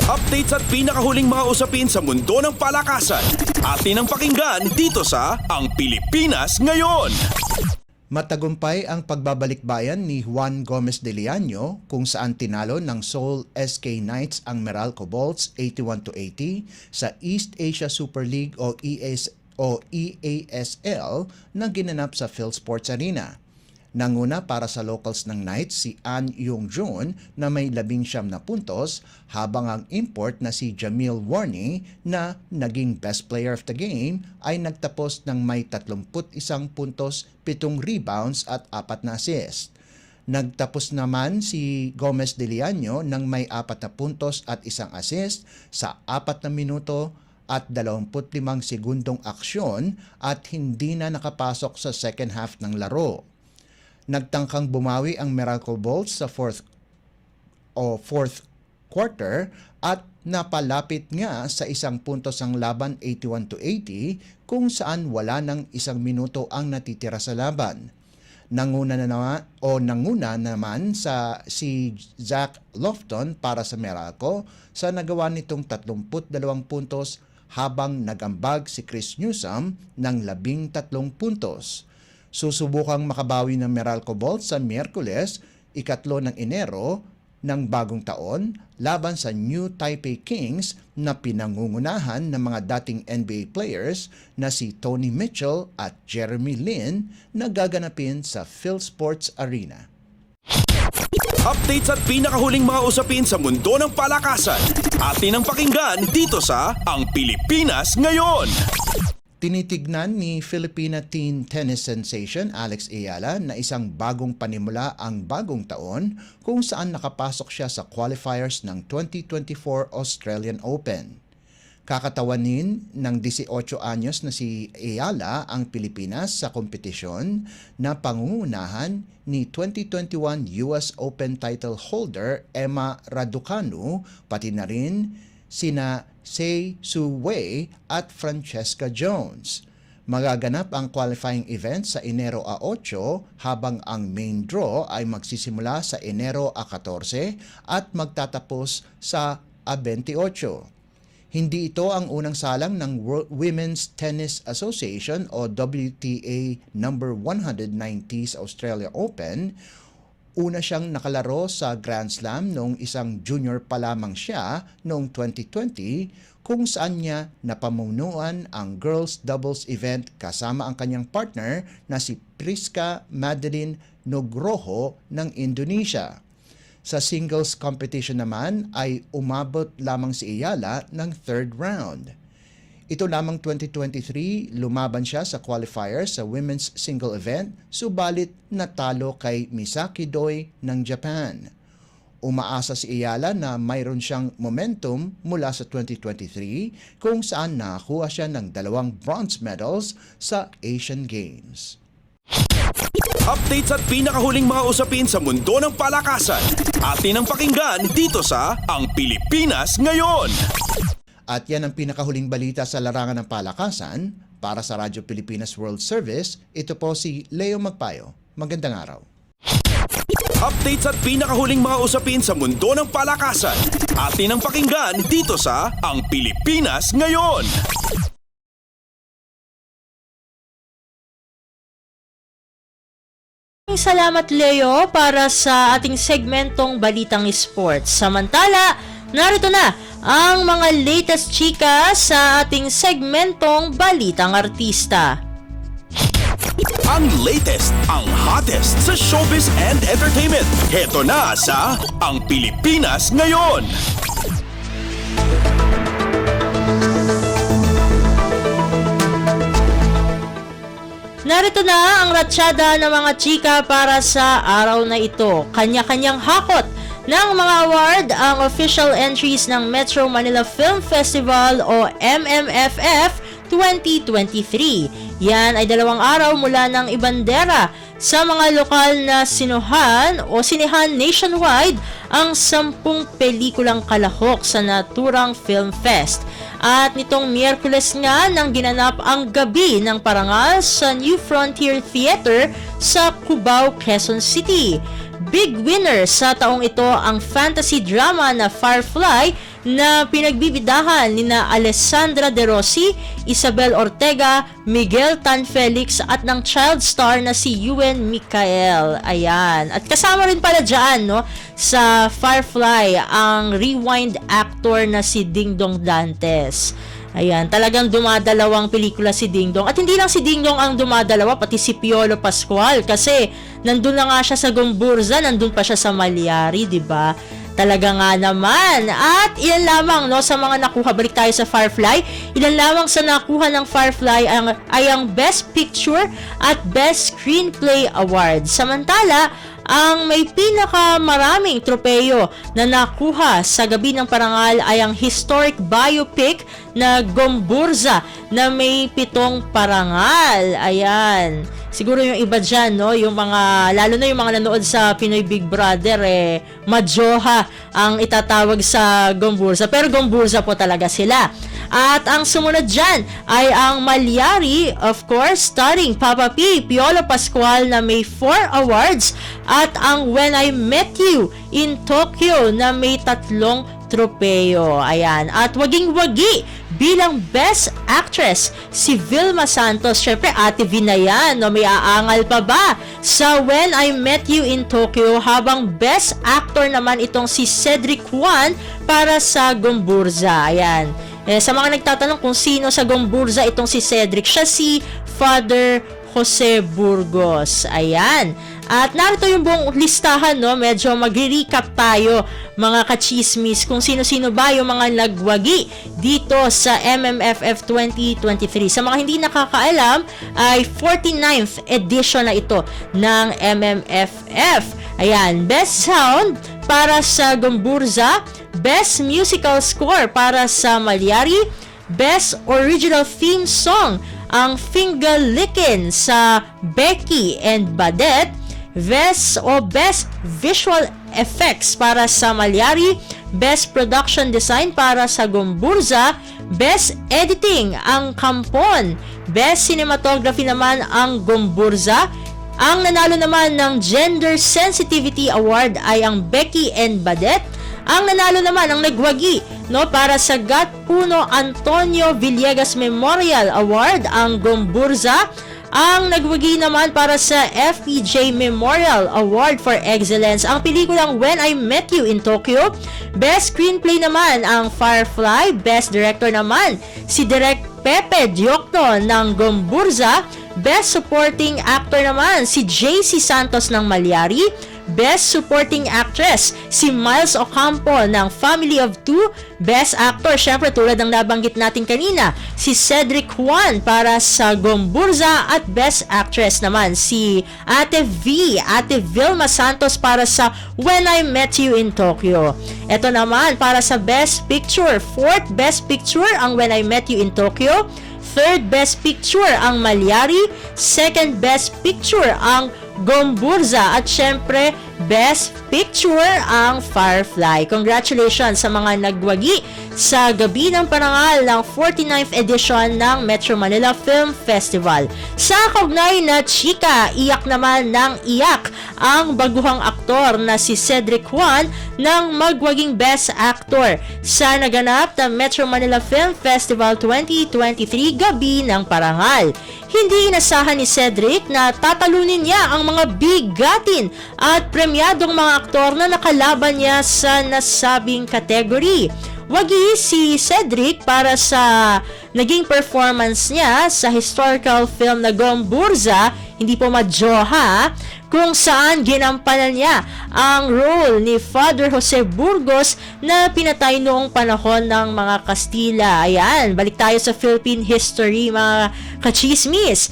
Updates at pinakahuling mga usapin sa mundo ng palakasan. Atin ang pakinggan dito sa Ang Pilipinas Ngayon. Matagumpay ang pagbabalik-bayan ni Juan Gomez de Leaño kung saan tinalo ng Seoul SK Knights ang Meralco Bolts 81-80 sa East Asia Super League o EASL na ginanap sa PhilSports Arena. Nanguna para sa locals ng night si An Yung-jun na may 19 na puntos, habang ang import na si Jamil Warney na naging best player of the game ay nagtapos ng may 31 puntos, 7 rebounds at 4 na assist. Nagtapos naman si Gomez de Liaño ng may 4 na puntos at 1 assist sa 4 na minuto at 25 segundong aksyon at hindi na nakapasok sa second half ng laro. Nagtangkang bumawi ang Miracle Bolts sa fourth quarter at napalapit nga sa 1 puntos ang laban 81-80 kung saan wala ng 1 minuto ang natitira sa laban. Nanguna naman sa si Zach Lofton para sa Miracle sa nagawa nitong 32 puntos habang nagambag si Chris Newsom ng 13 puntos. Susubukang makabawi ng Meralco Bolts sa Miyerkules, 3 ng Enero ng bagong taon laban sa New Taipei Kings na pinangungunahan ng mga dating NBA players na si Tony Mitchell at Jeremy Lin na gaganapin sa PhilSports Arena. Updates at pinakahuling mga usapin sa mundo ng palakasan. Atin ang pakinggan dito sa Ang Pilipinas Ngayon. Tinitignan ni Filipina teen tennis sensation Alex Ayala na isang bagong panimula ang bagong taon kung saan nakapasok siya sa qualifiers ng 2024 Australian Open. Kakatawanin ng 18 anyos na si Ayala ang Pilipinas sa kompetisyon na pangungunahan ni 2021 US Open title holder Emma Raducanu, pati na rin sina Sei Su Wei at Francesca Jones. Magaganap ang qualifying event sa Enero 8 habang ang main draw ay magsisimula sa Enero 14 at magtatapos sa 28. Hindi ito ang unang salang ng Women's Tennis Association o WTA number 190 sa Australia Open. Una siyang nakalaro sa Grand Slam noong isang junior pa lamang siya noong 2020 kung saan niya napamunuan ang girls doubles event kasama ang kanyang partner na si Priska Madeline Nugroho ng Indonesia. Sa singles competition naman ay umabot lamang si Ayala ng third round. Ito lamang 2023, lumaban siya sa qualifier sa women's single event, subalit natalo kay Misaki Doi ng Japan. Umaasa si Ayala na mayroon siyang momentum mula sa 2023 kung saan nakakuha siya ng 2 bronze medals sa Asian Games. Updates at pinakahuling mga usapin sa mundo ng palakasan. Atin ang pakinggan dito sa Ang Pilipinas Ngayon. At yan ang pinakahuling balita sa larangan ng palakasan. Para sa Radyo Pilipinas World Service, ito po si Leo Magpayo. Magandang araw. Updates at pinakahuling mga usapin sa mundo ng palakasan. Atin ang pakinggan dito sa Ang Pilipinas Ngayon. Salamat Leo para sa ating segmentong Balitang Sports. Samantala, narito na ang mga latest chika sa ating segmentong Balitang Artista. Ang latest, ang hottest sa showbiz and entertainment. Heto na sa Ang Pilipinas Ngayon. Narito na ang ratsyada ng mga chika para sa araw na ito. Kanya-kanyang hakot ng mga award ang official entries ng Metro Manila Film Festival o MMFF 2023. Yan ay 2 araw mula ng ibandera sa mga lokal na sinuhan o sinihan nationwide ang 10 pelikulang kalahok sa naturang Film Fest. At nitong Miyerkules nga nang ginanap ang Gabi ng Parangal sa New Frontier Theater sa Cubao, Quezon City. Big winner sa taong ito ang fantasy drama na Firefly na pinagbibidahan nina Alessandra De Rossi, Isabel Ortega, Miguel Tan Felix at ng child star na si Ewan Micael. Ayan. At kasama rin pala dyan, no, sa Firefly, ang rewind actor na si Dingdong Dantes. Ayan, talagang dumadalawang pelikula si Dingdong. At hindi lang si Dingdong ang dumadalawa, pati si Piolo Pascual. Kasi nandun na nga siya sa Gomburza, nandun pa siya sa Malyari, di ba? Talaga nga naman. At ilan lamang, no, sa mga nakuha, balik tayo sa Firefly, ilan lamang sa nakuha ng Firefly ay ang Best Picture at Best Screenplay Award. Samantala, ang may pinakamaraming tropeyo na nakuha sa gabi ng parangal ay ang historic biopic na Gomburza na may 7 parangal. Ayan. Siguro yung iba dyan, no, yung mga, lalo na yung mga nanood sa Pinoy Big Brother, madyoha ang itatawag sa Gomburza. Pero Gomburza po talaga sila. At ang sumunod dyan ay ang Malyari, of course, starring Papa P, Piolo Pascual na may 4 awards, at ang When I Met You in Tokyo na may 3 tropeyo. Ayan. At waging-wagi bilang Best Actress si Vilma Santos. Syempre, Ate V na yan, no? May aangal pa ba sa When I Met You in Tokyo, habang Best Actor naman itong si Cedric Juan para sa Gomburza. Ayan. Sa mga nagtatanong kung sino sa Gomburza itong si Cedric, siya si Father Jose Burgos. Ayan. At narito yung buong listahan, no? Medyo magre-recap tayo, mga kachismis, kung sino-sino ba yung mga nagwagi dito sa MMFF 2023. Sa mga hindi nakakaalam, ay 49th edition na ito ng MMFF. Ayan, Best Sound para sa Gomburza, Best Musical Score para sa Malyari, Best Original Theme Song ang Fingerlickin sa Becky and Badet, Best Visual Effects para sa Malyari, Best Production Design para sa Gomburza, Best Editing ang Kampon, Best Cinematography naman ang Gomburza. Ang nanalo naman ng Gender Sensitivity Award ay ang Becky and Badet. Ang nanalo naman, ang nagwagi, no, para sa Gatpuno Antonio Villegas Memorial Award, ang Gomburza. Ang nagwagi naman para sa FPJ Memorial Award for Excellence, ang pelikulang When I Met You in Tokyo. Best Screenplay naman ang Firefly. Best Director naman si Direk Pepe Diokno ng Gomburza. Best Supporting Actor naman si JC Santos ng Malyari. Best Supporting Actress si Miles Ocampo ng Family of Two. Best Actor, syempre tulad ng nabanggit natin kanina, si Cedric Juan para sa Gomburza. At Best Actress naman si Ate Vilma Santos para sa When I Met You in Tokyo. Ito naman para sa Best Picture, 4th Best Picture ang When I Met You in Tokyo, 3rd Best Picture ang Malyari, 2nd Best Picture ang Gomburza, at syempre Best Picture ang Firefly. Congratulations sa mga nagwagi sa gabi ng parangal ng 49th edition ng Metro Manila Film Festival. Sa kaugnay na chika, iyak naman ng iyak ang baguhang aktor na si Cedric Juan ng magwaging Best Actor sa naganap na Metro Manila Film Festival 2023 gabi ng parangal. Hindi inasahan ni Cedric na tatalunin niya ang mga bigatin at premyadong mga aktor na nakalaban niya sa nasabing category. Wagi si Cedric para sa naging performance niya sa historical film na Gomburza, hindi po madyoha, kung saan ginampanan niya ang role ni Father Jose Burgos na pinatay noong panahon ng mga Kastila. Ayan, balik tayo sa Philippine history, mga kachismis.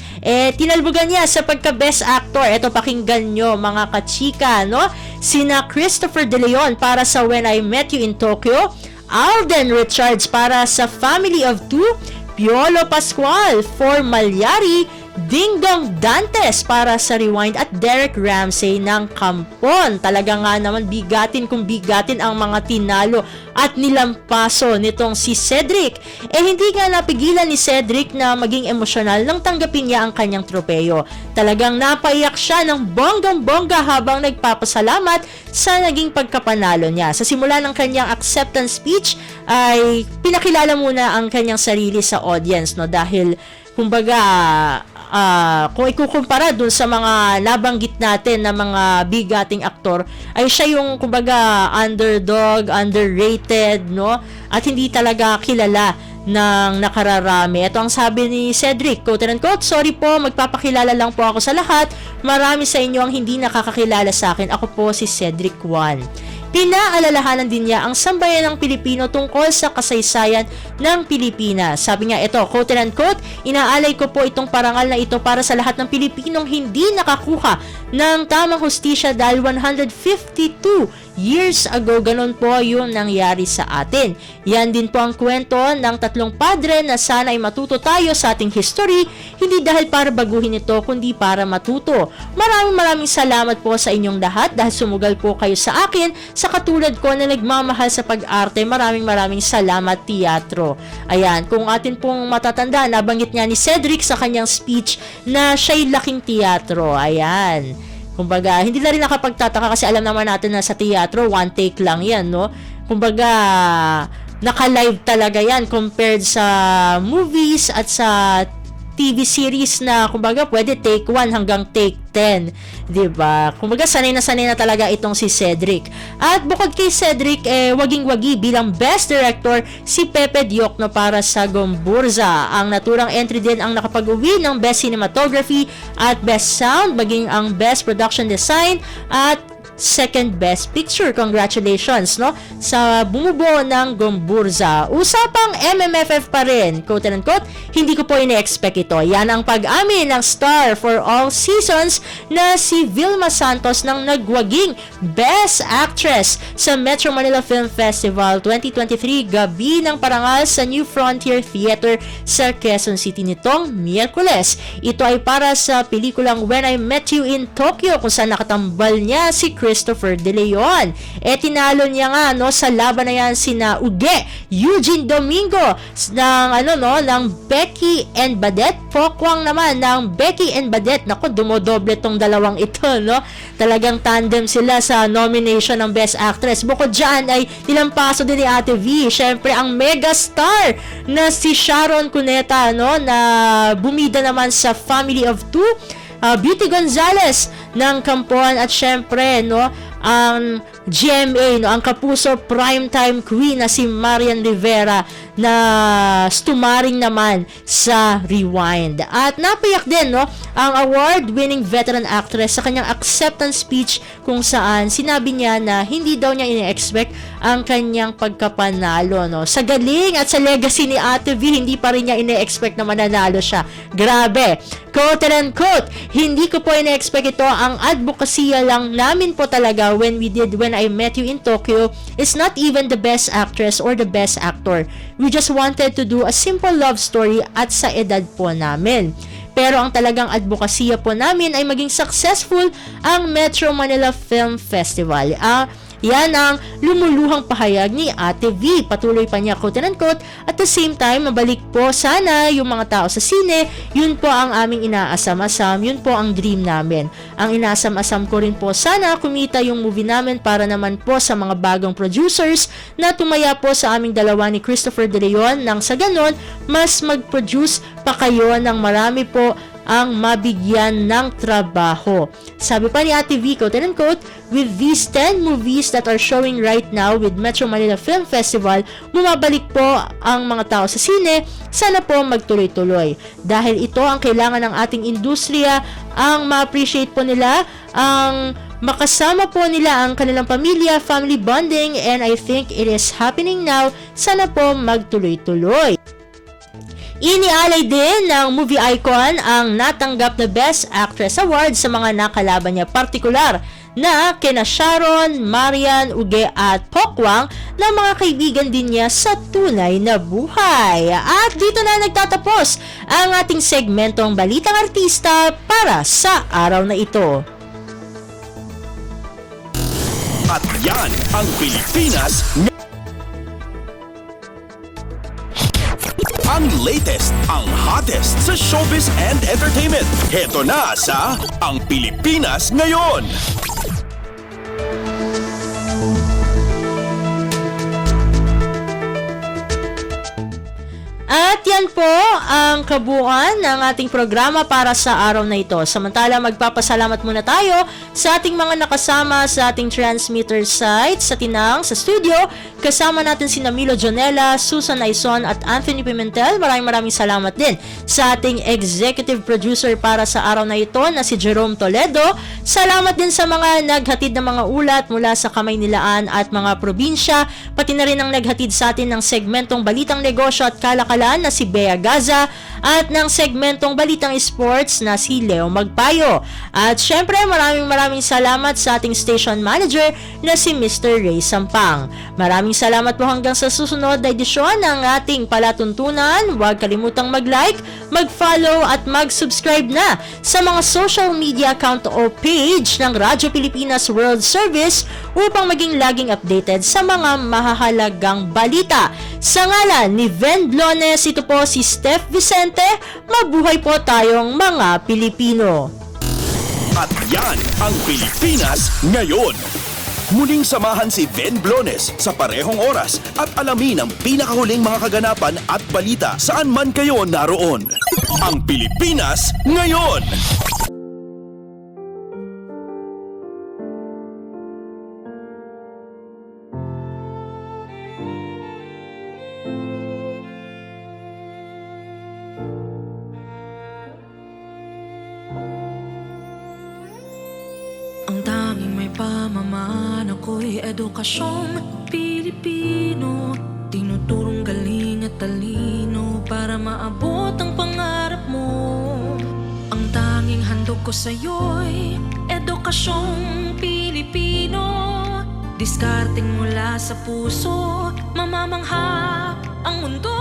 Tinalbogan niya sa pagka-best actor. Ito, pakinggan nyo, mga kachika, no? Sina Christopher De Leon para sa When I Met You in Tokyo, Alden Richards para sa Family of Two, Piolo Pascual for Malyari, Ding Dong Dantes para sa Rewind at Derek Ramsey ng Kampon. Talaga nga naman bigatin kung bigatin ang mga tinalo at nilampaso nitong si Cedric. Hindi nga napigilan ni Cedric na maging emosyonal nang tanggapin niya ang kanyang tropeyo. Talagang napaiyak siya ng bonggang-bongga habang nagpapasalamat sa naging pagkapanalo niya. Sa simula ng kanyang acceptance speech ay pinakilala muna ang kanyang sarili sa audience, no, dahil kumbaga kung ikukumpara dun sa mga nabanggit natin na mga bigating aktor, ay siya yung kumbaga underdog, underrated, no? At hindi talaga kilala ng nakararami. Ito ang sabi ni Cedric, quote and quote, "Sorry po, magpapakilala lang po ako sa lahat. Marami sa inyo ang hindi nakakakilala sa akin. Ako po si Cedric Juan." Pinaalalahanan din niya ang sambayan ng Pilipino tungkol sa kasaysayan ng Pilipinas. Sabi nga ito, quote and quote, "Inaalay ko po itong parangal na ito para sa lahat ng Pilipinong hindi nakakuha ng tamang hustisya dahil 152 years ago, ganun po yung nangyari sa atin. Yan din po ang kwento ng tatlong padre na sana ay matuto tayo sa ating history, hindi dahil para baguhin ito, kundi para matuto. Maraming salamat po sa inyong lahat dahil sumugal po kayo sa akin, sa katulad ko na nagmamahal sa pag-arte. Maraming salamat, teatro." Ayan, kung atin pong matatanda, nabanggit niya ni Cedric sa kanyang speech na siya'y laking teatro. Ayan. Kumbaga, hindi na rin nakapagtataka kasi alam naman natin na sa teatro, one take lang yan, no? Kumbaga, naka-live talaga yan compared sa movies at sa TV series na kumbaga pwede take 1 hanggang take 10, 'di ba? Kumbaga sanay na talaga itong si Cedric. At bukod kay Cedric, waging-wagi bilang Best Director si Pepe Diokno para sa Gomburza. Ang naturang entry din ang nakapag-uwi ng Best Cinematography at Best Sound, maging ang Best Production Design at Second Best Picture. Congratulations, no? Sa bumubuo ng Gomburza. Usapang MMFF pa rin, quote and quote, "Hindi ko po ine-expect ito." Yan ang pag-amin ng star for all seasons na si Vilma Santos ng nagwaging Best Actress sa Metro Manila Film Festival 2023, gabi ng parangal sa New Frontier Theater sa Quezon City nitong Miyerkules. Ito ay para sa pelikulang When I Met You in Tokyo, kung saan nakatambal niya si Christopher De Leon. Tinalo niya nga, no, sa laban na yan sina Uge, Eugene Domingo ng Becky and Badette, Pokwang naman ng Becky and Badette. Nako, dumodoble tong dalawang ito, no? Talagang tandem sila sa nomination ng Best Actress. Bukod dyan ay nilampaso din ni Ate V, syempre ang megastar na si Sharon Cuneta, no, na bumida naman sa Family of Two, Beauty Gonzales ng Kampon, at syempre, no, ang GMA, no, ang kapuso primetime queen na si Marian Rivera na stumaring naman sa Rewind. At napayak din, no, ang award-winning veteran actress sa kanyang acceptance speech, kung saan sinabi niya na hindi daw niya ine-expect ang kanyang pagkapanalo, no. Sa galing at sa legacy ni Ate V, hindi pa rin niya ine-expect na mananalo siya. Grabe. Quote and quote, "Hindi ko po ine-expect ito. Ang advokasya lang namin po talaga when we did When I Met You in Tokyo is not even the best actress or the best actor. We just wanted to do a simple love story at sa edad po namin. Pero ang talagang advokasya po namin ay maging successful ang Metro Manila Film Festival." Yan ang lumuluhang pahayag ni Ate V. Patuloy pa niya, quote and quote, "At the same time, mabalik po sana yung mga tao sa sine. Yun po ang aming inaasam-asam. Yun po ang dream namin. Ang inaasam-asam ko rin po sana kumita yung movie namin para naman po sa mga bagong producers na tumaya po sa aming dalawa ni Christopher De Leon, nang sa ganon, mas mag-produce pa kayo ng marami po ang mabigyan ng trabaho." Sabi pa ni Ate V, quote and quote, "With these 10 movies that are showing right now with Metro Manila Film Festival, bumabalik po ang mga tao sa sine. Sana po magtuloy-tuloy. Dahil ito ang kailangan ng ating industriya, ang ma-appreciate po nila, ang makasama po nila ang kanilang pamilya, family bonding, and I think it is happening now. Sana po magtuloy-tuloy." Inialay din ng movie icon ang natanggap na Best Actress Award sa mga nakalaban niya, partikular na kina Sharon, Marian, Uge at Pokwang na mga kaibigan din niya sa tunay na buhay. At dito na nagtatapos ang ating segmentong Balitang Artista para sa araw na ito. At yan ang Pilipinas ang latest, ang hottest sa showbiz and entertainment. Heto na sa Ang Pilipinas Ngayon. At yan po ang kabuuan ng ating programa para sa araw na ito. Samantala, magpapasalamat muna tayo sa ating mga nakasama sa ating transmitter site sa Tinang, sa studio. Kasama natin si Milo Jonella, Susan Aison at Anthony Pimentel. Maraming salamat din sa ating executive producer para sa araw na ito na si Jerome Toledo. Salamat din sa mga naghatid ng mga ulat mula sa Kamaynilaan at mga probinsya, pati na rin ang naghatid sa atin ng segmentong Balitang Negosyo at Kalakalan na si Bea Gaza at ng segmentong Balitang Sports na si Leo Magpayo. At syempre maraming salamat sa ating station manager na si Mr. Ray Sampang. Maraming salamat po hanggang sa susunod na edisyon ng ating palatuntunan. Huwag kalimutang mag-like, mag-follow at mag-subscribe na sa mga social media account o page ng Radyo Pilipinas World Service upang maging laging updated sa mga mahahalagang balita. Sa ngalan ni Ven Blones, ito po si Steph Vicente. Mabuhay po tayong mga Pilipino. At yan ang Pilipinas Ngayon. Muling samahan si Ven Blones sa parehong oras at alamin ang pinakahuling mga kaganapan at balita saan man kayo naroon. Ang Pilipinas Ngayon. Ang tanging may pamamaan ako'y edukasyong Pilipino. Tinuturong galing at talino para maabot ang pangarap mo. Ang tanging handog ko sa'yo'y edukasyong Pilipino. Diskarteng mula sa puso, mamamangha ang mundo.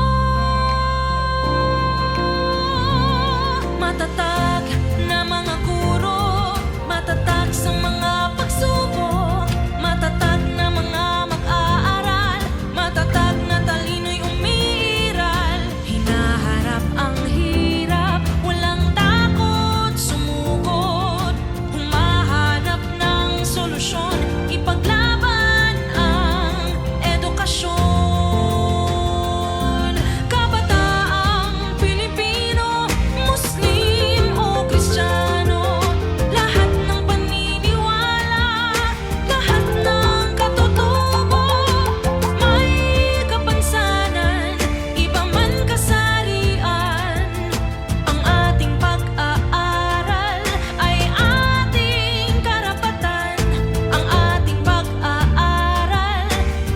Matatag na mga guro, matatag sa mga pagsubok, matatag na mga mag-aaral, matatag na talino'y umiiral. Hinaharap ang hirap, walang takot sumugod, humahanap ng solusyon, ipaglaban ang edukasyon. Kabataang Pilipino, Muslim o Kristiyano, lahat ng paniniwala, lahat ng katutubo, may kapansanan, iba man kasarian. Ang ating pag-aaral ay ating karapatan. Ang ating pag-aaral,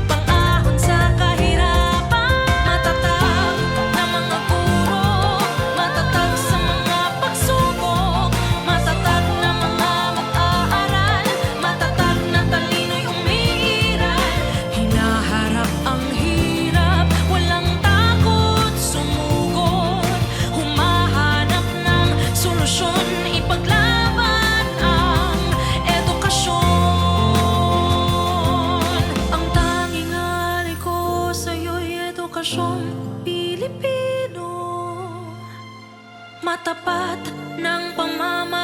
pang-ahon sa kahirapan. Matatag na mga guro, matatag sa mga pagsubok, matatag na mga mag-aaral, matatag na talino'y umiiral. Hinaharap ang hirap, walang takot sumugod, humahanap ng solusyon, ipaglaban ang edukasyon. Ang tanging alay ko sa'yo'y edukasyong Pilipino. Matapat ng pamamagitan,